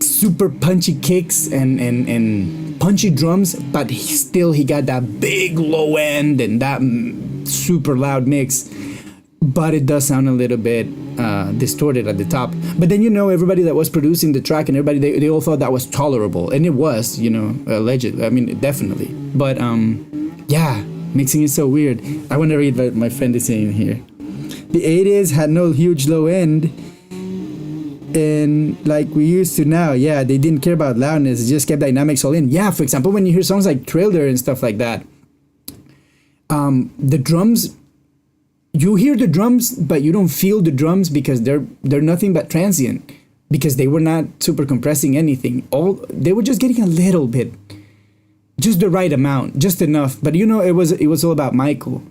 super punchy kicks and punchy drums, but he got that big low end and that super loud mix. But it does sound a little bit distorted at the top. But then, you know, everybody that was producing the track and everybody, they all thought that was tolerable. And it was, you know, allegedly. I mean, definitely. But, yeah, mixing is so weird. I want to read what my friend is saying here. The 80s had no huge low end. And like we used to now, yeah, they didn't care about loudness. It just kept dynamics all in. Yeah, for example, when you hear songs like Thriller and stuff like that, the drums... You hear the drums, but you don't feel the drums because they're nothing but transient, because they were not super compressing anything. They were just getting a little bit, just the right amount, just enough. But you know, it was all about Michael.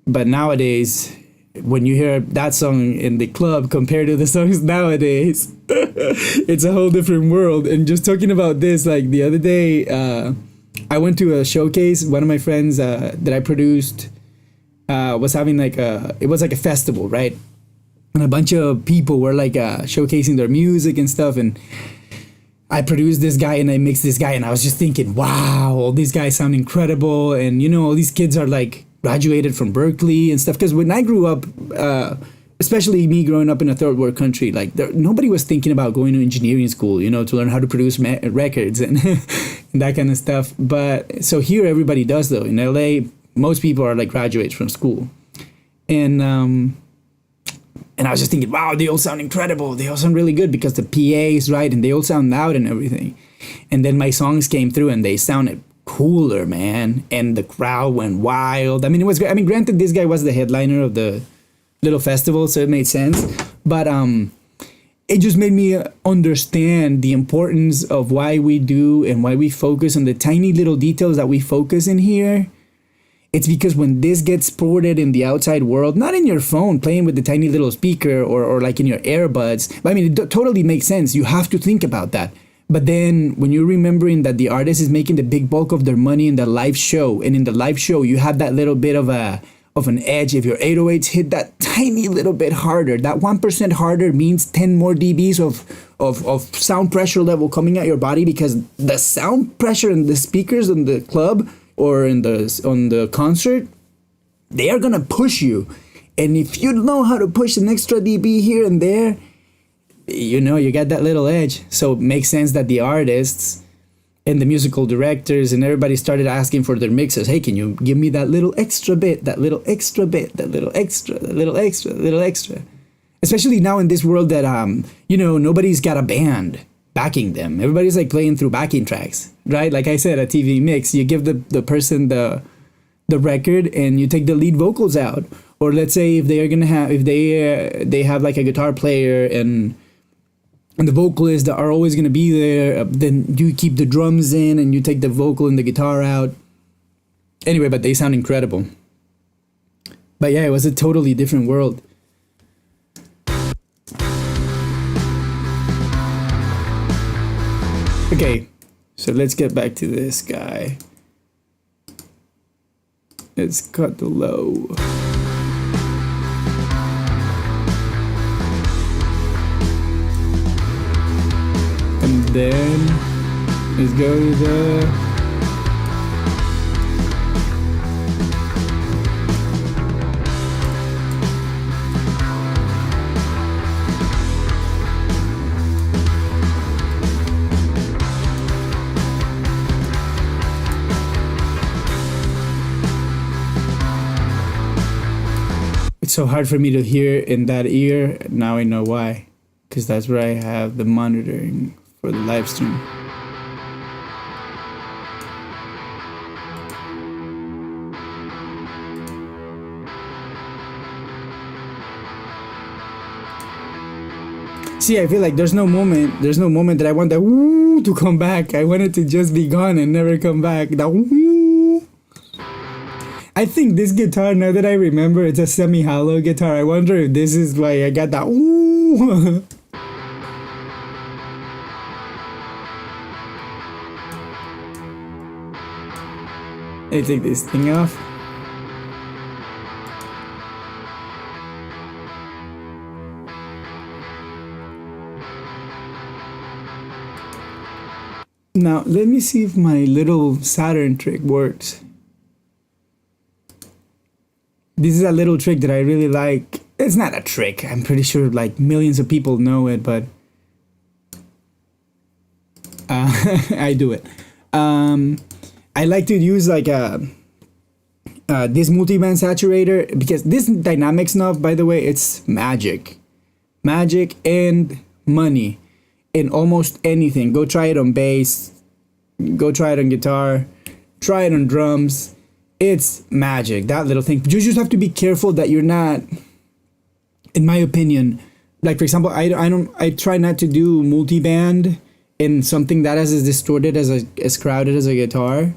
But nowadays, when you hear that song in the club compared to the songs nowadays, it's a whole different world. And just talking about this, like the other day, I went to a showcase. One of my friends that I produced was having it was like a festival, right? And a bunch of people were like showcasing their music and stuff. And I produced this guy and I mixed this guy, and I was just thinking, wow, all these guys sound incredible. And you know, all these kids are like graduated from Berkeley and stuff. Because when I grew up, especially me growing up in a third world country, like nobody was thinking about going to engineering school, you know, to learn how to produce records and, and that kind of stuff. But so here everybody does, though. In LA, most people are like graduates from school. And I was just thinking, wow, they all sound incredible. They all sound really good because the PA is right and they all sound loud and everything. And then my songs came through and they sounded cooler, man. And the crowd went wild. I mean, it was great. I mean, granted, this guy was the headliner of the little festival, so it made sense. But it just made me understand the importance of why we do and why we focus on the tiny little details that we focus in here. It's because when this gets ported in the outside world, not in your phone playing with the tiny little speaker or like in your earbuds, I mean, it totally makes sense. You have to think about that. But then when you're remembering that the artist is making the big bulk of their money in the live show, and in the live show, you have that little bit of an edge. If your 808s hit that tiny little bit harder, that 1% harder means 10 more dBs of sound pressure level coming at your body, because the sound pressure in the speakers in the club or on the concert, they are gonna push you. And if you know how to push an extra dB here and there, you know, you got that little edge. So it makes sense that the artists and the musical directors and everybody started asking for their mixes. Hey, can you give me that little extra bit, that little extra bit, that little extra, that little extra, that little extra? Especially now in this world that, you know, nobody's got a band backing them. Everybody's like playing through backing tracks, right? Like I said, a TV mix, you give the person the record and you take the lead vocals out. Or let's say if they have like a guitar player and the vocalists are always going to be there, then you keep the drums in and you take the vocal and the guitar out. Anyway, but they sound incredible. But yeah, it was a totally different world. Okay, so let's get back to this guy. Let's cut the low. And then let's go to the It's so hard for me to hear in that ear. Now I know why. Because that's where I have the monitoring for the live stream. See, I feel like there's no moment that I want that woo to come back. I want it to just be gone and never come back. That woo. I think this guitar, now that I remember, it's a semi-hollow guitar. I wonder if this is why I got that woo. I take this thing off. Now, let me see if my little Saturn trick works. This is a little trick that I really like. It's not a trick. I'm pretty sure like millions of people know it, but I do it. I like to use like this multiband saturator because this dynamic snuff, by the way, it's magic. Magic and money. In almost anything. Go try it on bass, go try it on guitar, try it on drums. It's magic, that little thing. You just have to be careful that you're not, in my opinion, like for example, I try not to do multiband in something that is as distorted as crowded as a guitar.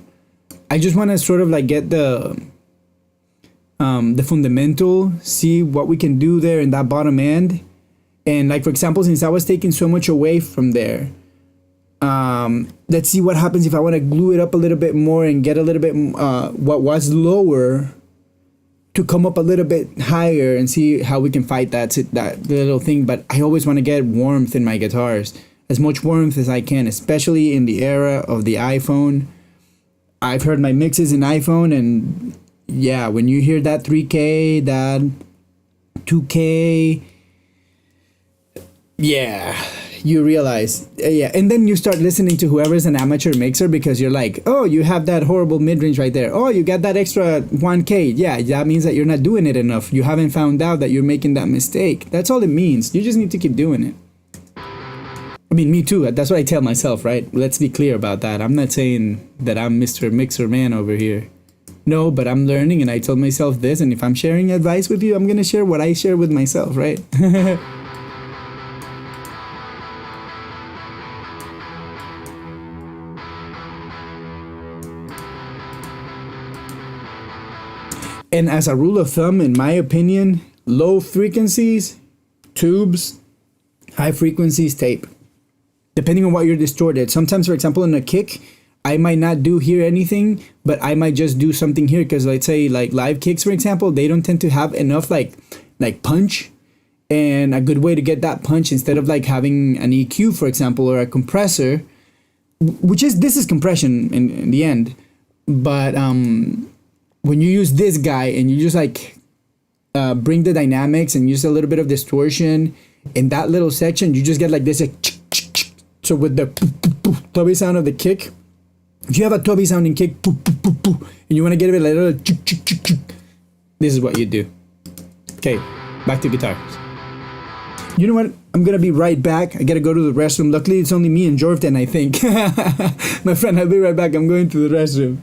I just want to sort of like get the fundamental, see what we can do there in that bottom end. And like, for example, since I was taking so much away from there, let's see what happens if I want to glue it up a little bit more and get a little bit what was lower to come up a little bit higher and see how we can fight that little thing. But I always want to get warmth in my guitars, as much warmth as I can, especially in the era of the iPhone. I've heard my mixes in iPhone, and yeah, when you hear that 3K, that 2K, yeah, you realize, yeah, and then you start listening to whoever's an amateur mixer because you're like, oh, you have that horrible mid-range right there. Oh, you got that extra 1K. Yeah, that means that you're not doing it enough. You haven't found out that you're making that mistake. That's all it means. You just need to keep doing it. I mean, me too. That's what I tell myself, right? Let's be clear about that. I'm not saying that I'm Mr. Mixer Man over here. No, but I'm learning, and I tell myself this, and if I'm sharing advice with you, I'm going to share what I share with myself, right? And as a rule of thumb, in my opinion, low frequencies, tubes, high frequencies, tape. Depending on what you're distorted. Sometimes, for example, in a kick, I might not do here anything, but I might just do something here because let's say like live kicks, for example, they don't tend to have enough like punch. And a good way to get that punch, instead of like having an EQ, for example, or a compressor, this is compression in the end. But when you use this guy and you just like bring the dynamics and use a little bit of distortion in that little section, you just get like this. So with the tubby sound of the kick, if you have a tubby sounding kick, and you want to get it a little, this is what you do. Okay, back to guitar. You know what? I'm gonna be right back. I gotta go to the restroom. Luckily, it's only me and Jordan, I think. My friend, I'll be right back. I'm going to the restroom.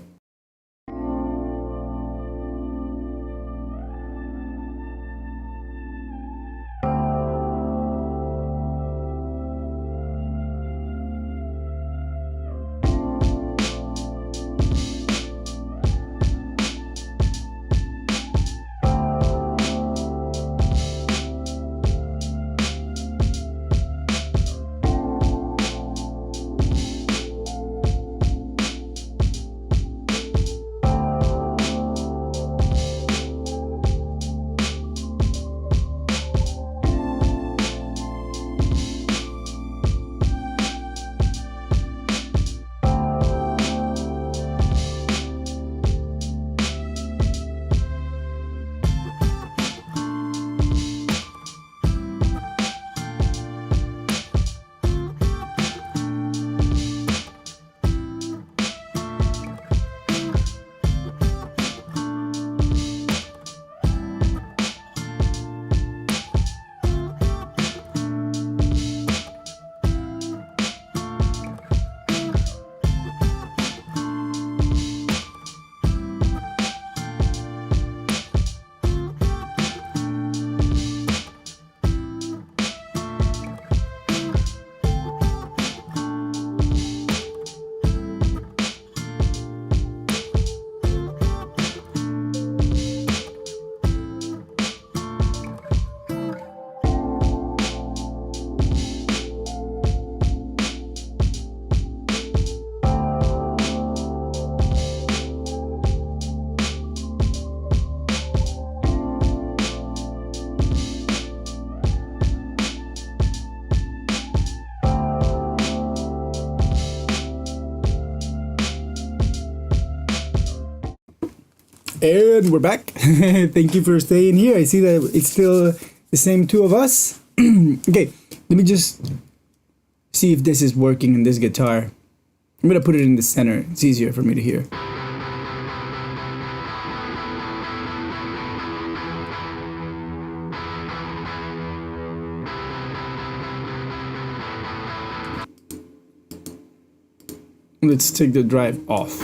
And we're back. Thank you for staying here. I see that it's still the same two of us. Okay, let me just see if this is working in this guitar. I'm gonna put it in the center. It's easier for me to hear. Let's take the drive off.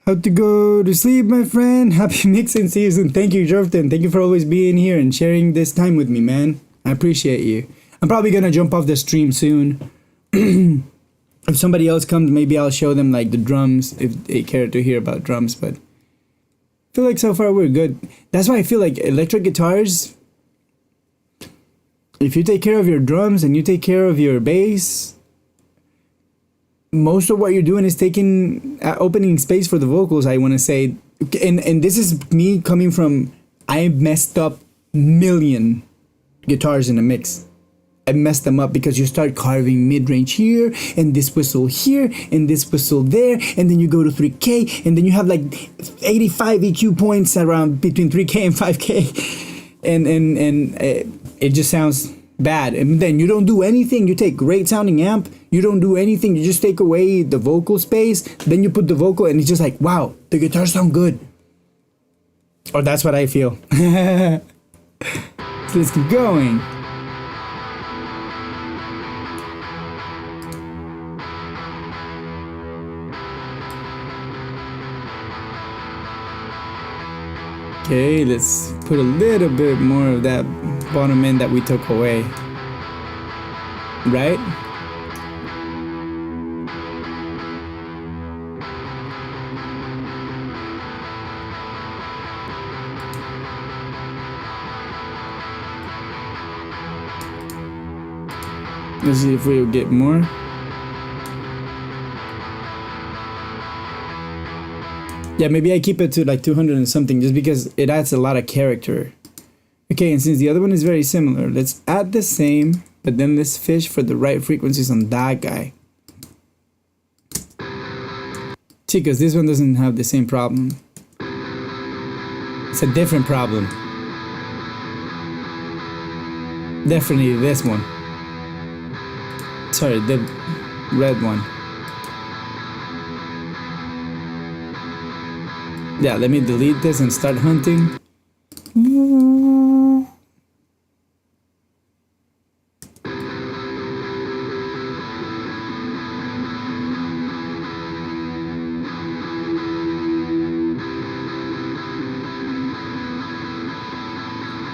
How to go to sleep, my friend. Happy mixing season. Thank you, Jordan. Thank you for always being here and sharing this time with me, man. I appreciate you. I'm probably gonna jump off the stream soon. If somebody else comes, maybe I'll show them like the drums if they care to hear about drums, but I feel like so far we're good. That's why I feel like electric guitars, if you take care of your drums and you take care of your bass, most of what you're doing is taking opening space for the vocals, I want to say. And this is me coming from, I messed up million guitars in a mix. I messed them up because you start carving mid-range here and this whistle here and this whistle there, and then you go to 3K and then you have like 85 EQ points around between 3K and 5K, and it just sounds bad. And then you don't do anything. You take great sounding amp, you don't do anything, you just take away the vocal space, then you put the vocal and it's just like, wow, the guitars sound good. Or that's what I feel. So let's keep going. Okay, let's put a little bit more of that bottom end that we took away. Right? Let's see if we'll get more. Yeah, maybe I keep it to like 200 and something just because it adds a lot of character. Okay, and since the other one is very similar, let's add the same, but then let's fish for the right frequencies on that guy. See, because this one doesn't have the same problem. It's a different problem. Definitely this one. Sorry, the red one. Yeah, let me delete this and start hunting.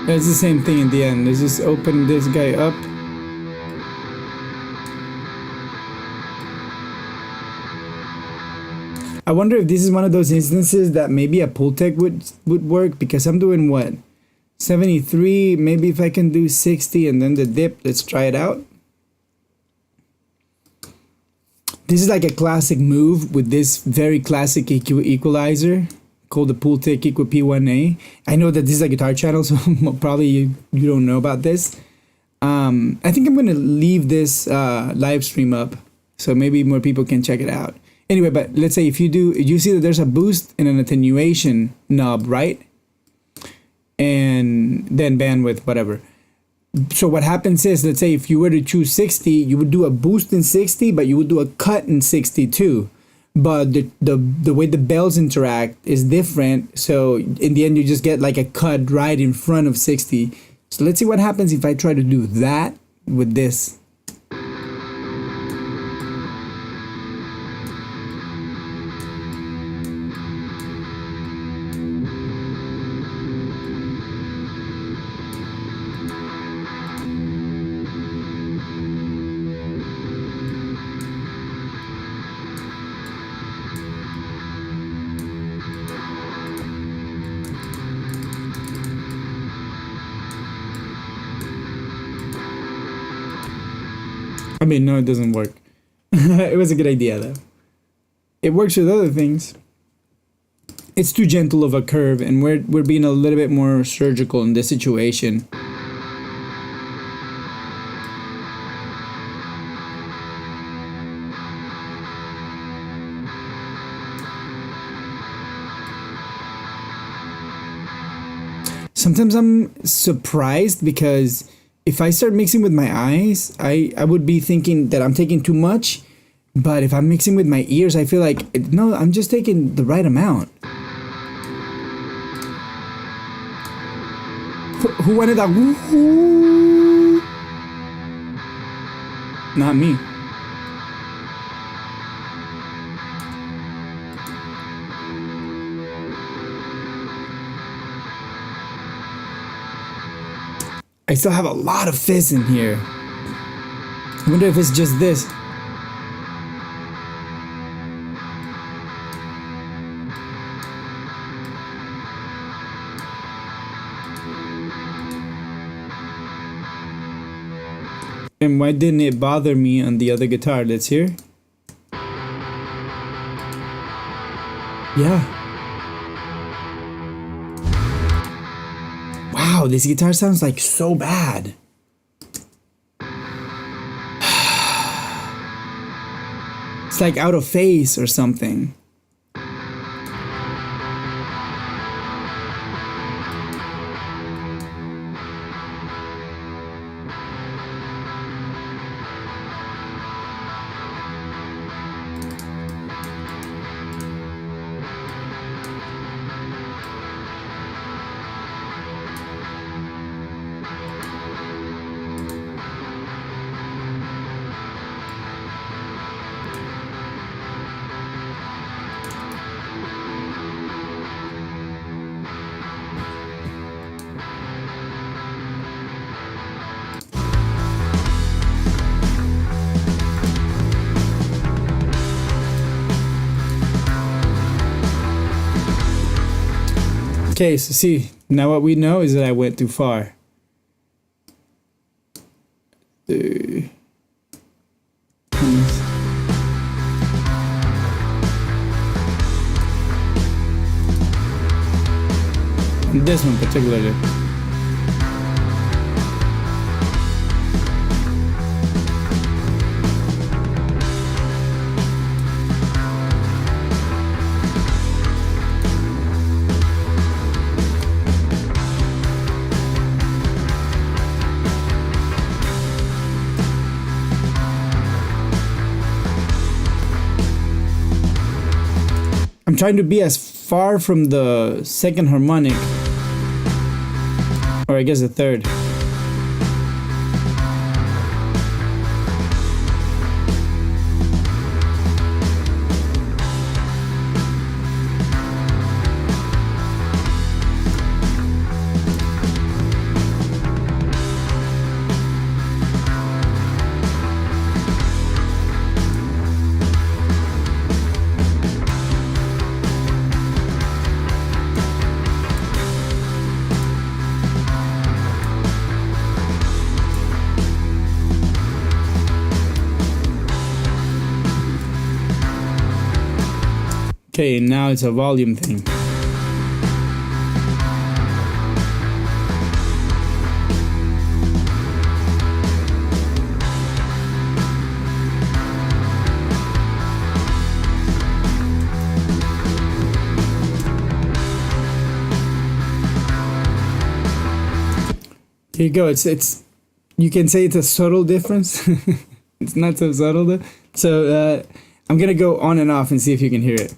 It's the same thing in the end. Let's just open this guy up. I wonder if this is one of those instances that maybe a Pultec would work, because I'm doing what? 73, maybe if I can do 60 and then the dip, let's try it out. This is like a classic move with this very classic equalizer called the Pultec Equi P1A. I know that this is a guitar channel, so probably you don't know about this. I think I'm gonna leave this live stream up so maybe more people can check it out. Anyway, but let's say if you do, you see that there's a boost and an attenuation knob, right? And then bandwidth, whatever. So what happens is, let's say if you were to choose 60, you would do a boost in 60, but you would do a cut in 62. But the way the bells interact is different. So in the end, you just get like a cut right in front of 60. So let's see what happens if I try to do that with this. I mean, no, it doesn't work. It was a good idea though. It works with other things. It's too gentle of a curve, and we're being a little bit more surgical in this situation. Sometimes I'm surprised because if I start mixing with my eyes, I would be thinking that I'm taking too much. But if I'm mixing with my ears, I feel like, no, I'm just taking the right amount. Who wanted that? Woo-hoo? Not me. I still have a lot of fizz in here. I wonder if it's just this. And why didn't it bother me on the other guitar? Let's hear. Yeah. Wow, this guitar sounds like so bad. It's like out of phase or something. Okay, so see, now what we know is that I went too far. And this one particularly. I'm trying to be as far from the second harmonic, or I guess the third. Okay, now it's a volume thing. Here you go. It's you can say it's a subtle difference. It's not so subtle though. So I'm gonna go on and off and see if you can hear it.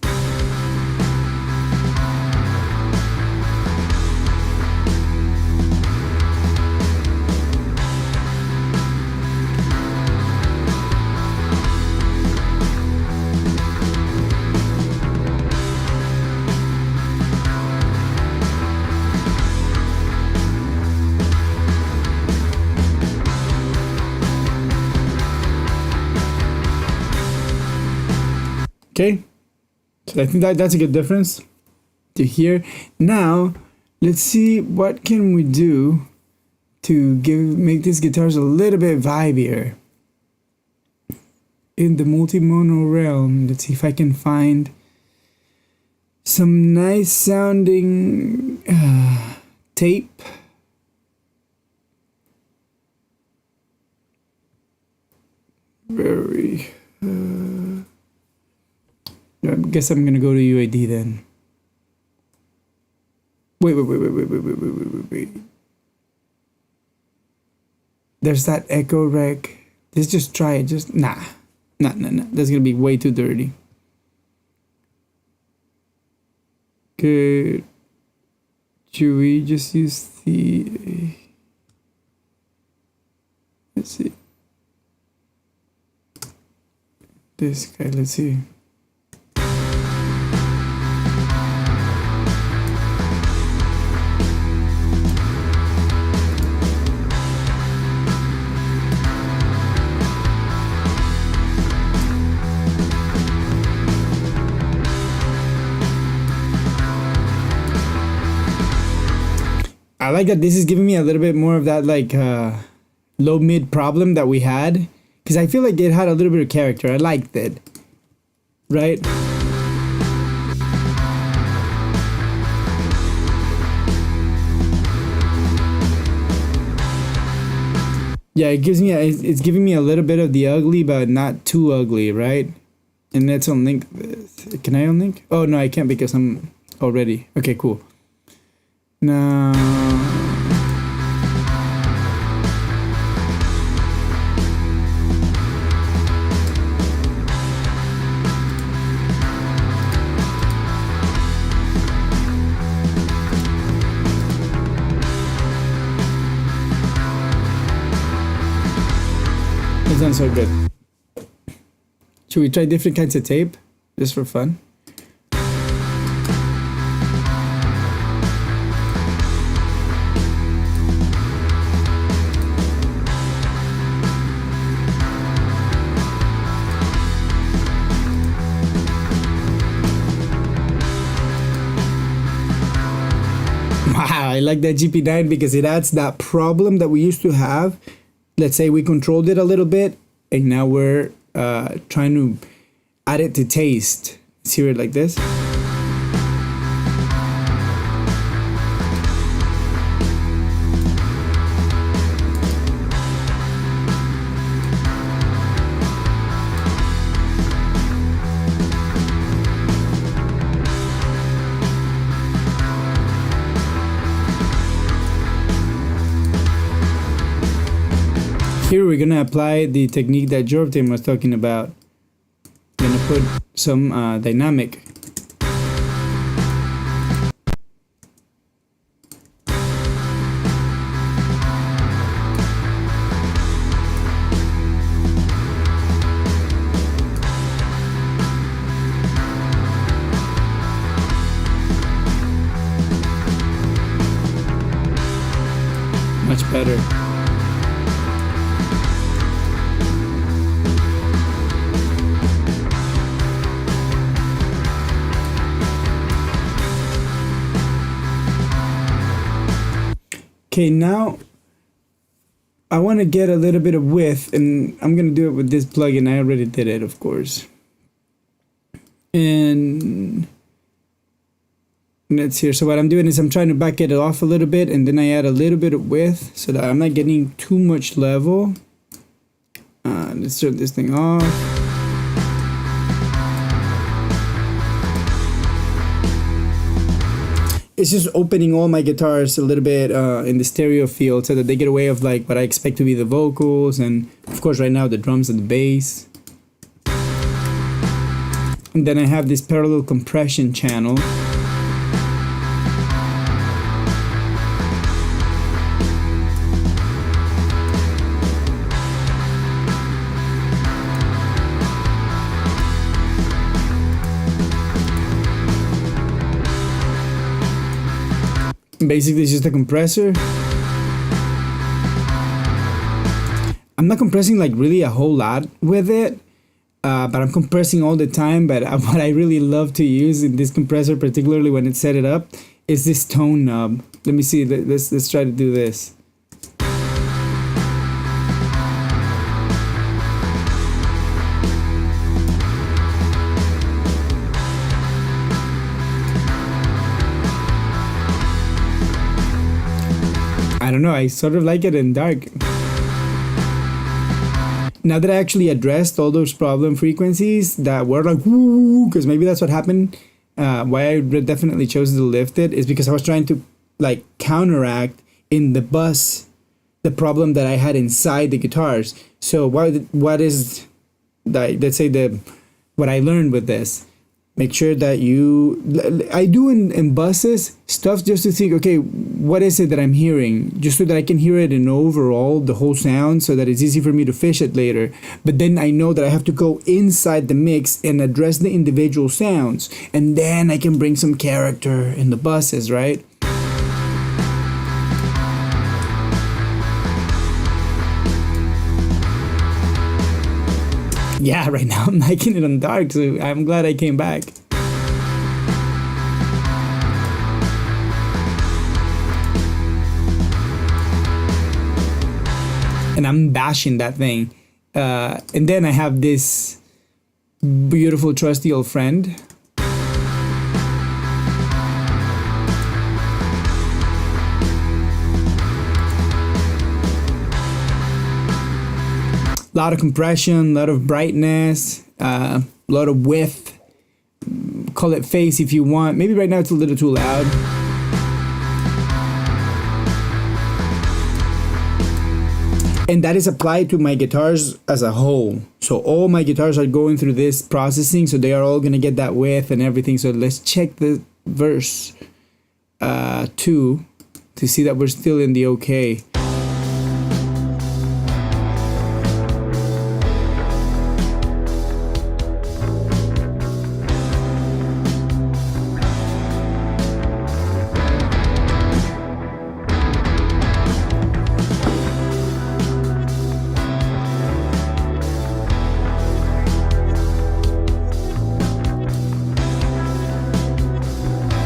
Okay, so I think that's a good difference to hear. Now, let's see what can we do to make these guitars a little bit vibier. in the multi-mono realm. Let's see if I can find some nice sounding tape. Very I guess I'm gonna go to UAD then. Wait. There's that echo rec. Let's just try it. Just nah. That's gonna be way too dirty. Good. Should we just use the? Let's see. This guy. Let's see. I like that this is giving me a little bit more of that like low mid problem that we had, because I feel like it had a little bit of character. I liked it, right? Yeah, it's giving me a little bit of the ugly, but not too ugly, right? And let's unlink this. Can I unlink? Oh no, I can't because I'm already. Okay, cool. Now, it sounds so good. Should we try different kinds of tape just for fun? I like that GP9 because it adds that problem that we used to have. Let's say we controlled it a little bit and now we're trying to add it to taste. Let's hear it like this. Here we're gonna apply the technique that Jordan was talking about. We're gonna put some dynamic. Much better. Okay, now I want to get a little bit of width, and I'm going to do it with this plugin. I already did it, of course. And let's hear. So what I'm doing is I'm trying to back it off a little bit, and then I add a little bit of width so that I'm not getting too much level. Let's turn this thing off. It's just opening all my guitars a little bit in the stereo field so that they get away of like what I expect to be the vocals, and of course right now the drums and the bass. And then I have this parallel compression channel. Basically it's just a compressor. I'm not compressing like really a whole lot with it, but I'm compressing all the time. But what I really love to use in this compressor, particularly when it's set it up, is this tone knob. Let me see, let's try to do this. I don't know, I sort of like it in dark. Now that I actually addressed all those problem frequencies that were like woo, because maybe that's what happened. Why I definitely chose to lift it is because I was trying to like counteract in the bus the problem that I had inside the guitars. So what is that? Let's say what I learned with this. Make sure that I do in buses stuff just to think, okay, what is it that I'm hearing? Just so that I can hear it in overall, the whole sound, so that it's easy for me to fish it later. But then I know that I have to go inside the mix and address the individual sounds. And then I can bring some character in the buses, right? Yeah, right now I'm liking it on dark, so I'm glad I came back. And I'm bashing that thing. And then I have this beautiful trusty old friend. A lot of compression, a lot of brightness, a lot of width. Call it face if you want. Maybe right now it's a little too loud. And that is applied to my guitars as a whole. So all my guitars are going through this processing, so they are all gonna get that width and everything. So let's check the verse 2 to see that we're still in the okay.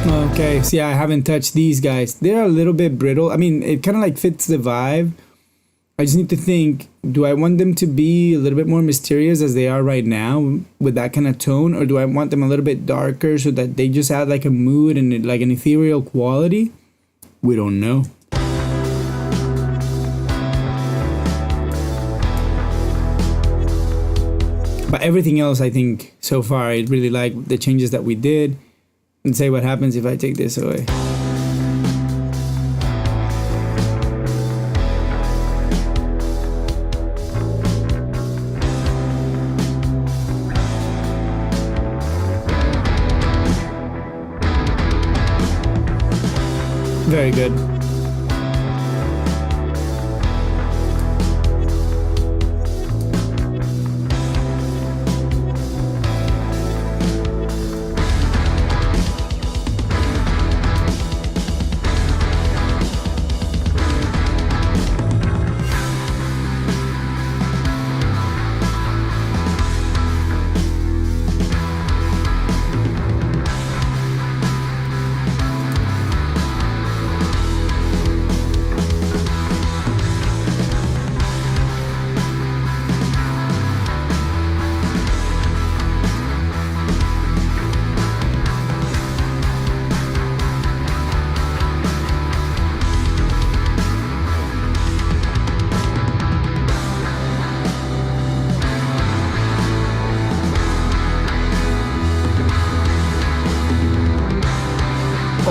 Okay, see, I haven't touched these guys. They're a little bit brittle. I mean, it kind of like fits the vibe. I just need to think, do I want them to be a little bit more mysterious as they are right now with that kind of tone? Or do I want them a little bit darker so that they just add like a mood and like an ethereal quality? We don't know. But everything else, I think, so far, I really like the changes that we did. And say what happens if I take this away. Very good.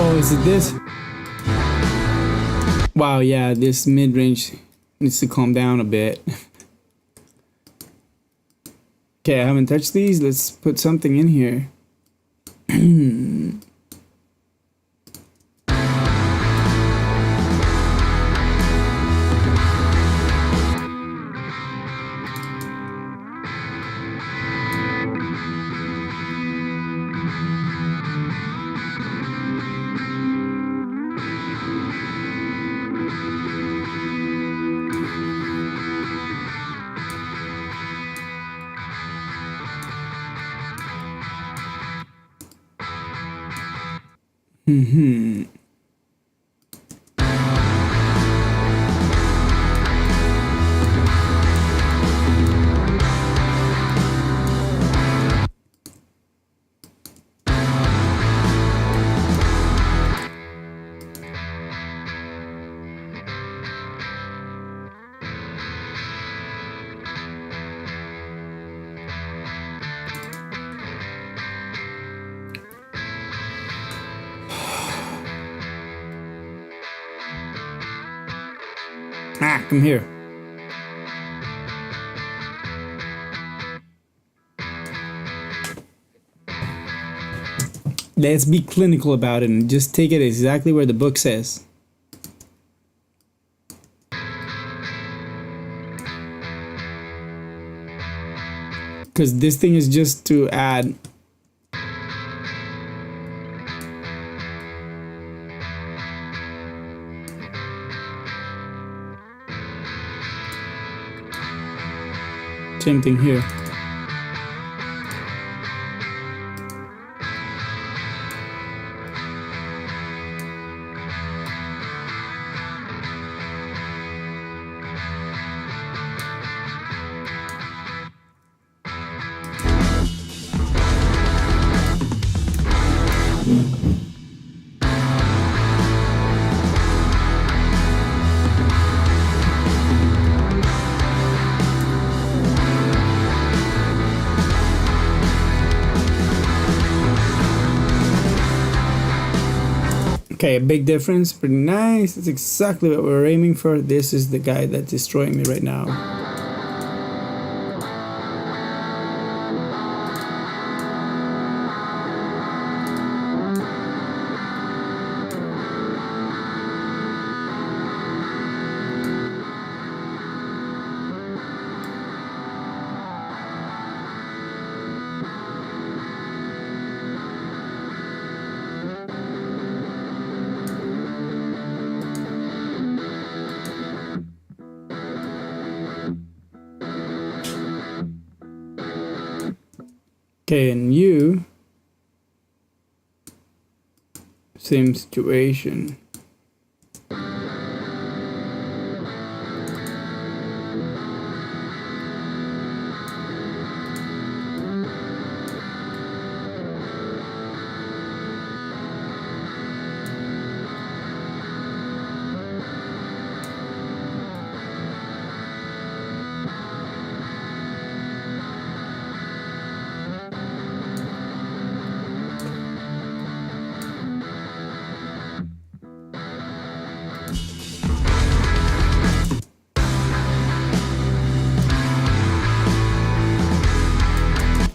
Oh, is it this? Wow, yeah, this mid-range needs to calm down a bit. Okay, I haven't touched these. Let's put something in here. Mm-hmm. Ah, come here. Let's be clinical about it and just take it exactly where the book says. Because this thing is just to add. Same thing here. Okay, a big difference, pretty nice. That's exactly what we're aiming for. This is the guy that's destroying me right now. Okay, and you, same situation.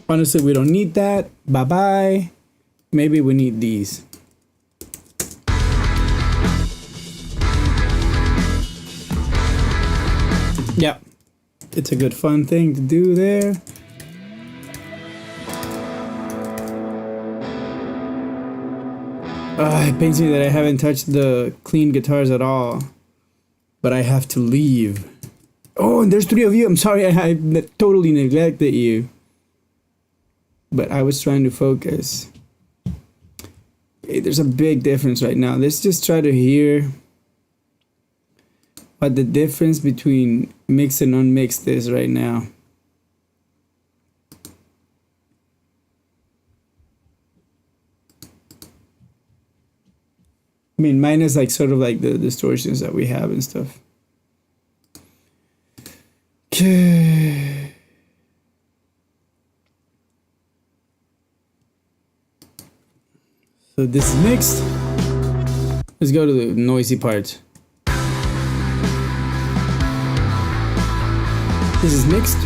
Honestly, we don't need that. Bye-bye. Maybe we need these. Yep. It's a good fun thing to do there. It pains me that I haven't touched the clean guitars at all. But I have to leave. Oh, and there's 3 of you. I'm sorry, I totally neglected you. But I was trying to focus. Hey, there's a big difference right now. Let's just try to hear what the difference between mix and unmixed is right now. I mean, minus like sort of like the distortions that we have and stuff. Okay. So this is mixed. Let's go to the noisy part. This is mixed.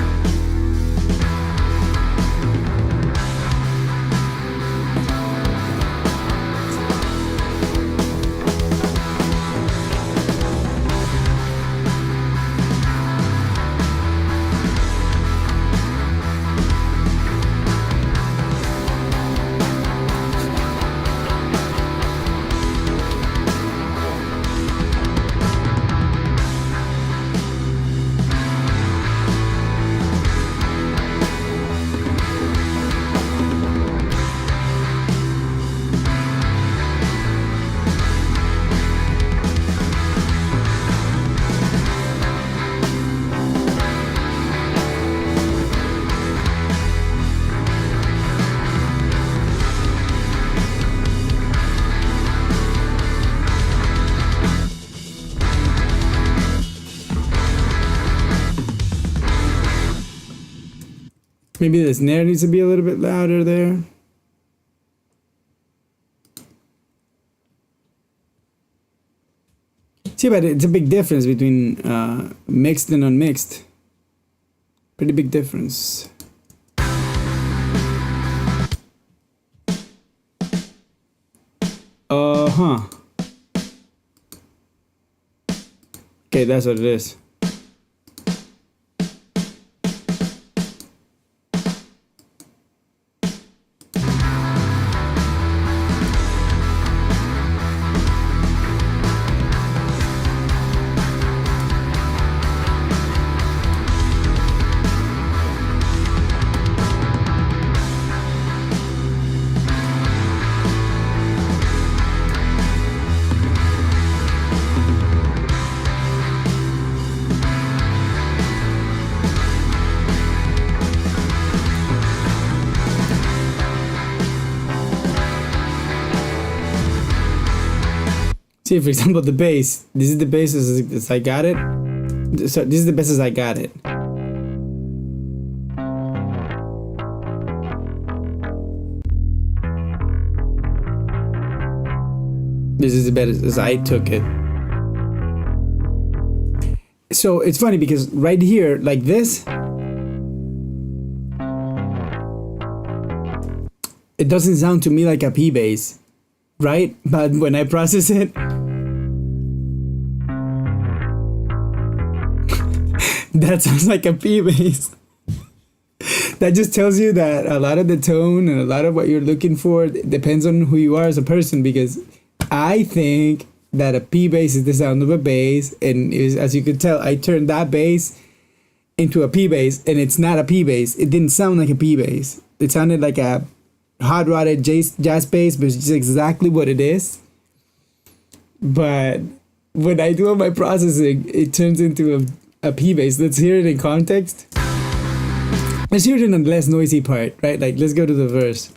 Maybe the snare needs to be a little bit louder there. See, but it's a big difference between mixed and unmixed. Pretty big difference. Uh-huh. Okay, that's what it is. See, for example, the bass. This is the bass as I got it. So this is the best as I got it. This is the best as I took it. So it's funny because right here, like this, it doesn't sound to me like a P bass, right? But when I process it, that sounds like a P bass. That just tells you that a lot of the tone and a lot of what you're looking for depends on who you are as a person, because I think that a P bass is the sound of a bass, and as you could tell, I turned that bass into a P bass, and it's not a P bass. It didn't sound like a P bass. It sounded like a hot-rodded jazz bass, but it's just exactly what it is. But when I do all my processing, it turns into a P bass. Let's hear it in context. Let's hear it in the less noisy part, right? Like, let's go to the verse.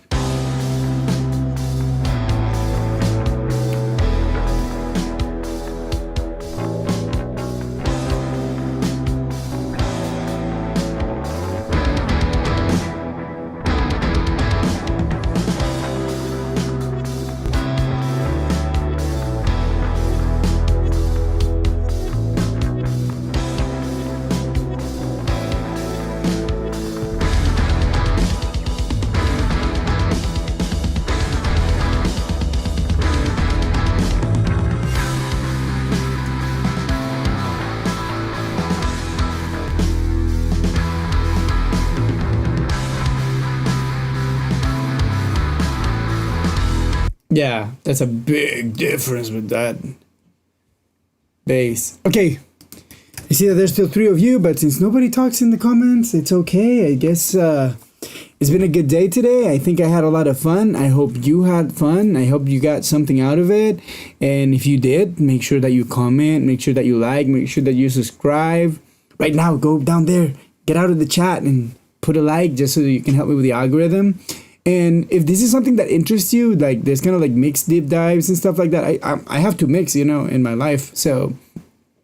Yeah, that's a big difference with that bass. Okay, I see that there's still 3 of you, but since nobody talks in the comments, it's okay. I guess it's been a good day today. I think I had a lot of fun. I hope you had fun. I hope you got something out of it. And if you did, make sure that you comment, make sure that you like, make sure that you subscribe. Right now, go down there, get out of the chat and put a like just so that you can help me with the algorithm. And if this is something that interests you, like there's kind of like mixed deep dives and stuff like that, I have to mix, you know, in my life. So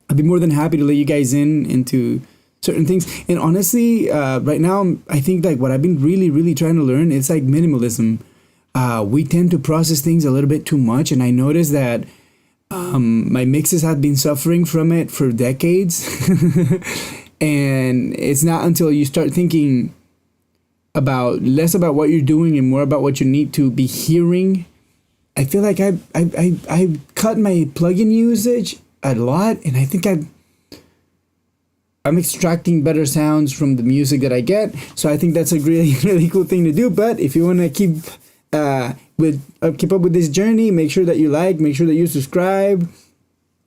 I'd be more than happy to let you guys into certain things. And honestly, right now, I think like what I've been really trying to learn is like minimalism. We tend to process things a little bit too much. And I noticed that my mixes have been suffering from it for decades. And it's not until you start thinking less about what you're doing and more about what you need to be hearing. I feel like I cut my plugin usage a lot, and I think I'm extracting better sounds from the music that I get. So I think that's a really cool thing to do. But if you want to keep up with this journey, make sure that you like, make sure that you subscribe,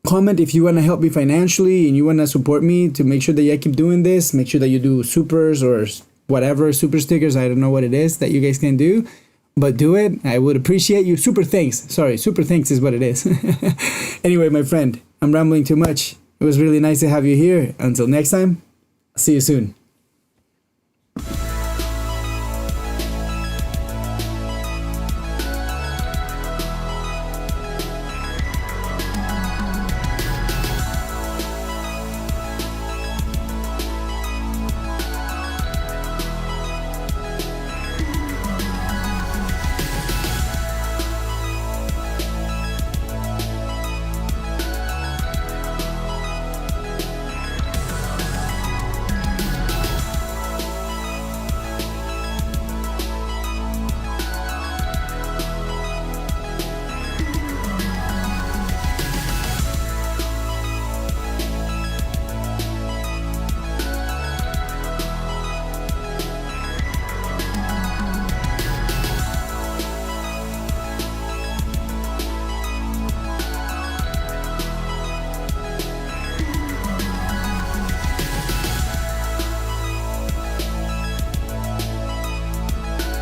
comment if you want to help me financially and you want to support me to make sure that I keep doing this. Make sure that you do supers or whatever, super stickers. I don't know what it is that you guys can do, but do it. I would appreciate you. Super thanks. Sorry, super thanks is what it is. Anyway, my friend, I'm rambling too much. It was really nice to have you here. Until next time, I'll see you soon.